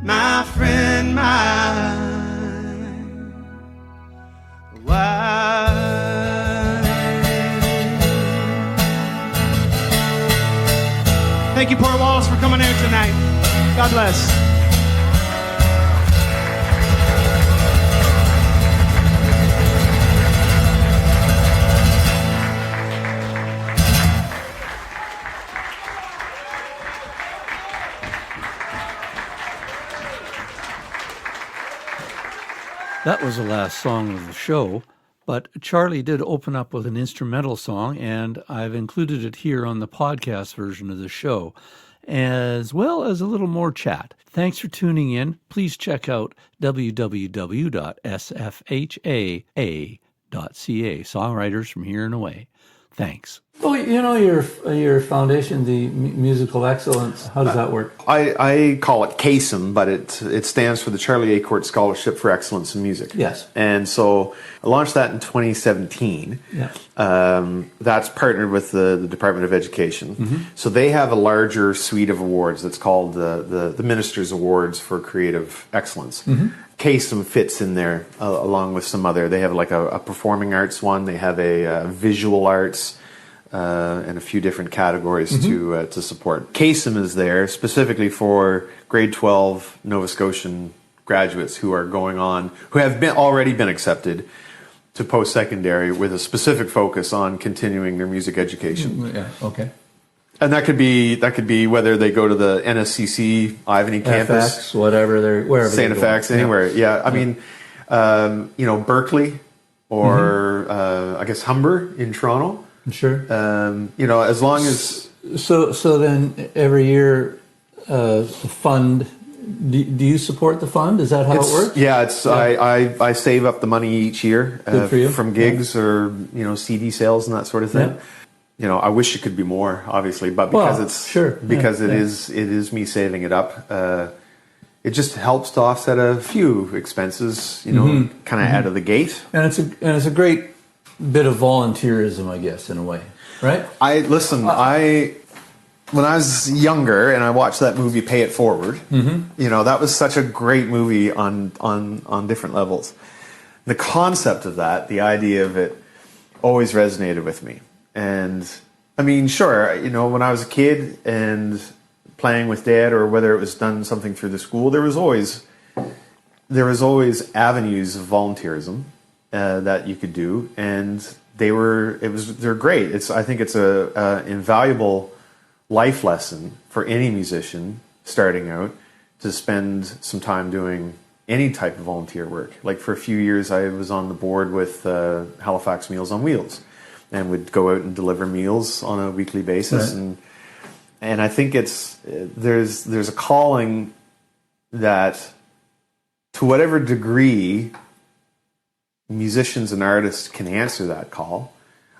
my friend, my wife. Thank you, Port Wallace, for coming out tonight. God bless. That was the last song of the show, but Charlie did open up with an instrumental song, and I've included it here on the podcast version of the show, as well as a little more chat. Thanks for tuning in. Please check out www.sfhaa.ca, Songwriters from Here and Away. Thanks. Well, you know, your foundation, the Musical Excellence, how does that work? I call it CASM, but it stands for the Charlie Acorn Scholarship for Excellence in Music. Yes. And so I launched that in 2017. Yeah. That's partnered with the Department of Education. Mm-hmm. So they have a larger suite of awards that's called the Minister's Awards for Creative Excellence. Mm-hmm. CASM fits in there along with some other. They have like a performing arts one. They have a visual arts. And a few different categories to support. CASM is there specifically for grade 12 Nova Scotian graduates who are going on, who have already been accepted to post-secondary with a specific focus on continuing their music education. Yeah, okay. And that could be whether they go to the NSCC Ivany campus, FX, whatever wherever Santa Fax, anywhere. Yeah, I mean, Berkeley or I guess Humber in Toronto. Sure. As long as so then every year the fund. Do you support the fund? Is that how it works? Yeah, it's I save up the money each year from gigs or CD sales and that sort of thing. Yeah. I wish it could be more, obviously, but because it is me saving it up. It just helps to offset a few expenses, kind of out of the gate. And it's a great bit of volunteerism, I guess, in a way, right? When I was younger and I watched that movie Pay It Forward, that was such a great movie on different levels. The concept of that, the idea of it, always resonated with me. And I mean, sure, when I was a kid and playing with Dad, or whether it was done something through the school, there was always avenues of volunteerism that you could do, and they're great. I think it's a invaluable life lesson for any musician starting out to spend some time doing any type of volunteer work. Like for a few years, I was on the board with Halifax Meals on Wheels, and would go out and deliver meals on a weekly basis, right. and I think there's a calling that, to whatever degree musicians and artists can answer that call,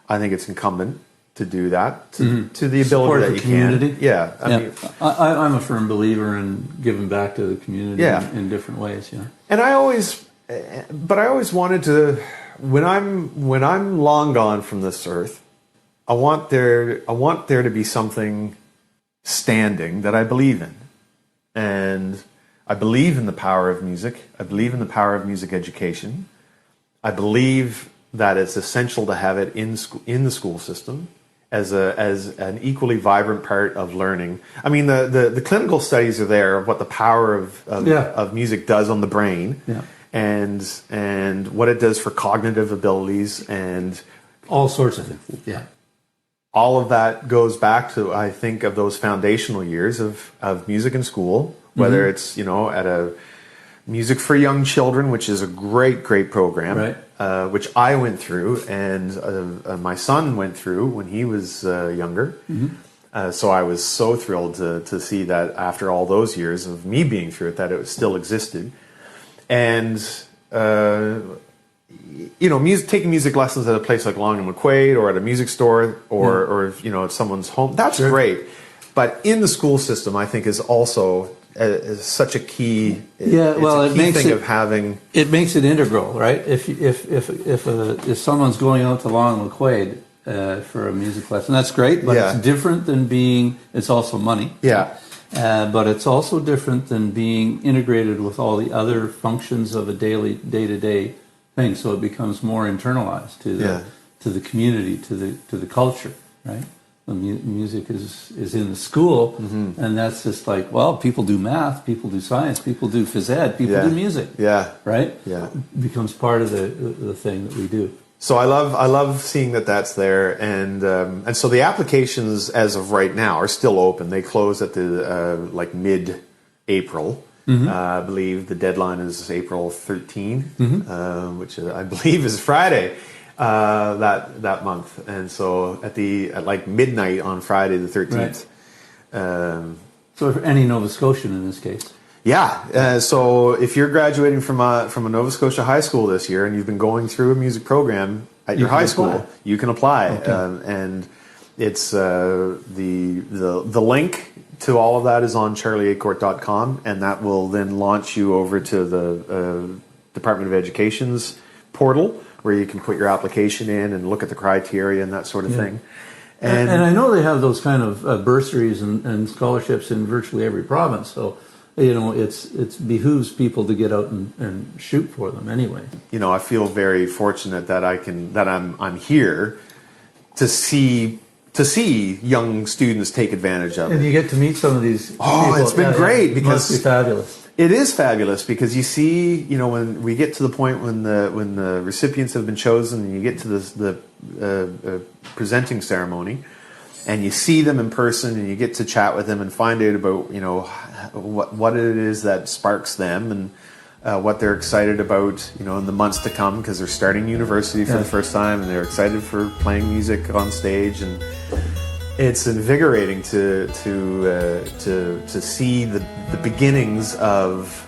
I think it's incumbent to do that to the ability Support that the you community. can. Yeah, I mean, I'm a firm believer in giving back to the community in different ways. Yeah, and I always wanted to, when I'm long gone from this earth, I want there to be something standing that I believe in, and I believe in the power of music. I believe in the power of music education. I believe that it's essential to have it in the school system as an equally vibrant part of learning. I mean, the clinical studies are there of what the power of music does on the brain, and what it does for cognitive abilities, and all sorts of things. Yeah. All of that goes back to, I think, of those foundational years of music in school, whether it's, at a Music for Young Children, which is a great program, right. Which I went through, and my son went through when he was younger. So I was so thrilled to see that after all those years of me being through it, that it still existed. And taking music lessons at a place like Long and McQuaid, or at a music store, or at someone's home, that's great. But in the school system, I think, is also is such a key. It makes it integral, right? If someone's going out to Long and McQuaid for a music lesson, that's great, but it's different than being. It's also money. Yeah. But it's also different than being integrated with all the other functions of a day-to-day thing. So it becomes more internalized to the community, to the culture, right? The music is in the school, and that's just like, well, people do math, people do science, people do phys ed, people do music, right? Yeah, it becomes part of the thing that we do. So I love seeing that's there, and so the applications as of right now are still open. They close at the mid-April. I believe the deadline is April 13, which I believe is Friday that month. And so at midnight on Friday the 13th. Right. So for any Nova Scotian in this case. Yeah. So if you're graduating from a Nova Scotia high school this year, and you've been going through a music program at your high school, you can apply. Okay. And it's the link to all of that is on charlieacourt.com, and that will then launch you over to the Department of Education's portal, where you can put your application in and look at the criteria and that sort of thing. And I know they have those kind of bursaries and scholarships in virtually every province. So, it's behooves people to get out and shoot for them anyway. I feel very fortunate that I'm here to see young students take advantage of it. And you get to meet some of these people. It's been great because it must be fabulous. It is fabulous because you see, when we get to the point when the recipients have been chosen, and you get to the presenting ceremony, and you see them in person, and you get to chat with them and find out about what it is that sparks them, and what they're excited about in the months to come, because they're starting university for the first time, and they're excited for playing music on stage, and it's invigorating to see the beginnings of.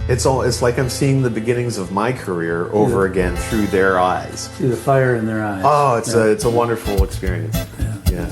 It's like I'm seeing the beginnings of my career over again through their eyes. See the fire in their eyes. Oh, it's a wonderful experience. Yeah.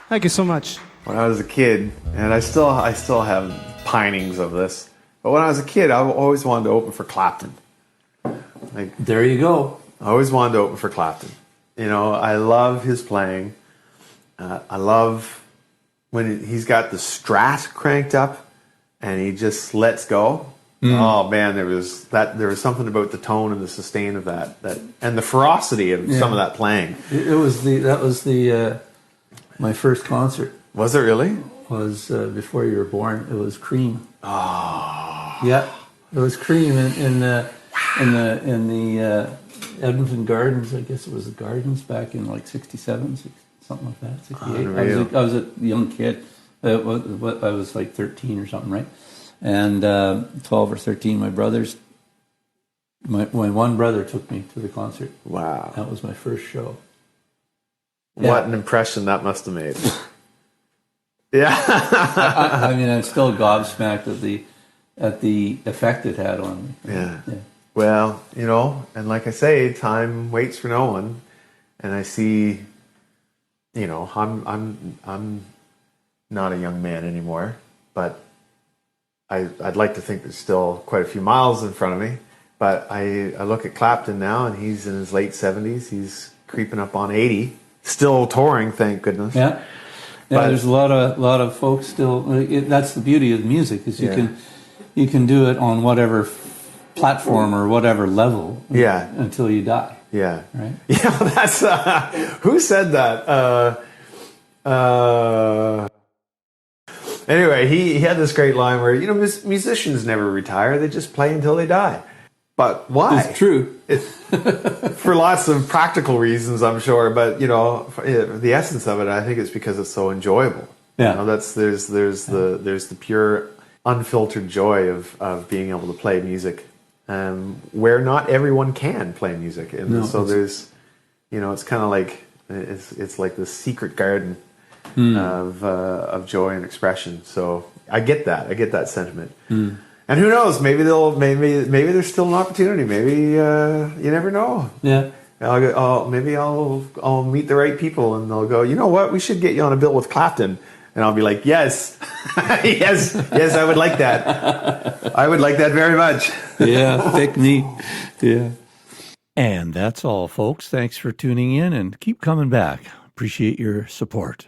Thank you so much. When I was a kid, and I still have pinings of this, but when I was a kid, I always wanted to open for Clapton. Like, There you go. I always wanted to open for Clapton. You know, I love his playing. I love when he's got the Strat cranked up and he just lets go. Oh man, there was something about the tone and the sustain of that and the ferocity of some of that playing. That was my first concert. Was it really? Was before you were born. It was Cream. Oh. Yeah, it was Cream in the Edmonton Gardens. I guess it was the Gardens back in like '67, something like that. '68. I was a young kid. I was like 13 or something, right? And 12 or 13. My one brother took me to the concert. Wow, that was my first show. What an impression that must have made. Yeah. I mean, I'm still gobsmacked at the effect it had on me. Yeah. Well, you know, and like I say, time waits for no one. And I see, you know, I'm not a young man anymore, but I'd like to think there's still quite a few miles in front of me. But I look at Clapton now, and he's in his late 70s. He's creeping up on 80. Still touring, thank goodness. Yeah, but there's a lot of folks still. That's the beauty of music is you can do it on whatever platform or whatever level. Until you die. Yeah. Right. Yeah. That's who said that. Anyway, he had this great line where, you know, musicians never retire; they just play until they die. But why? It's true. For lots of practical reasons, I'm sure. But you know, the essence of it, I think, is because it's so enjoyable. Yeah. You know, there's the pure, unfiltered joy of being able to play music, where not everyone can play music, and so there's, you know, it's kind of like it's like this secret garden of joy and expression. So I get that sentiment. And who knows? Maybe there's still an opportunity. Maybe you never know. Yeah. Maybe I'll meet the right people, and they'll go, you know what? We should get you on a bill with Clapton, and I'll be like, yes, yes, I would like that. I would like that very much. Yeah, pick me. Yeah. And that's all, folks. Thanks for tuning in, and keep coming back. Appreciate your support.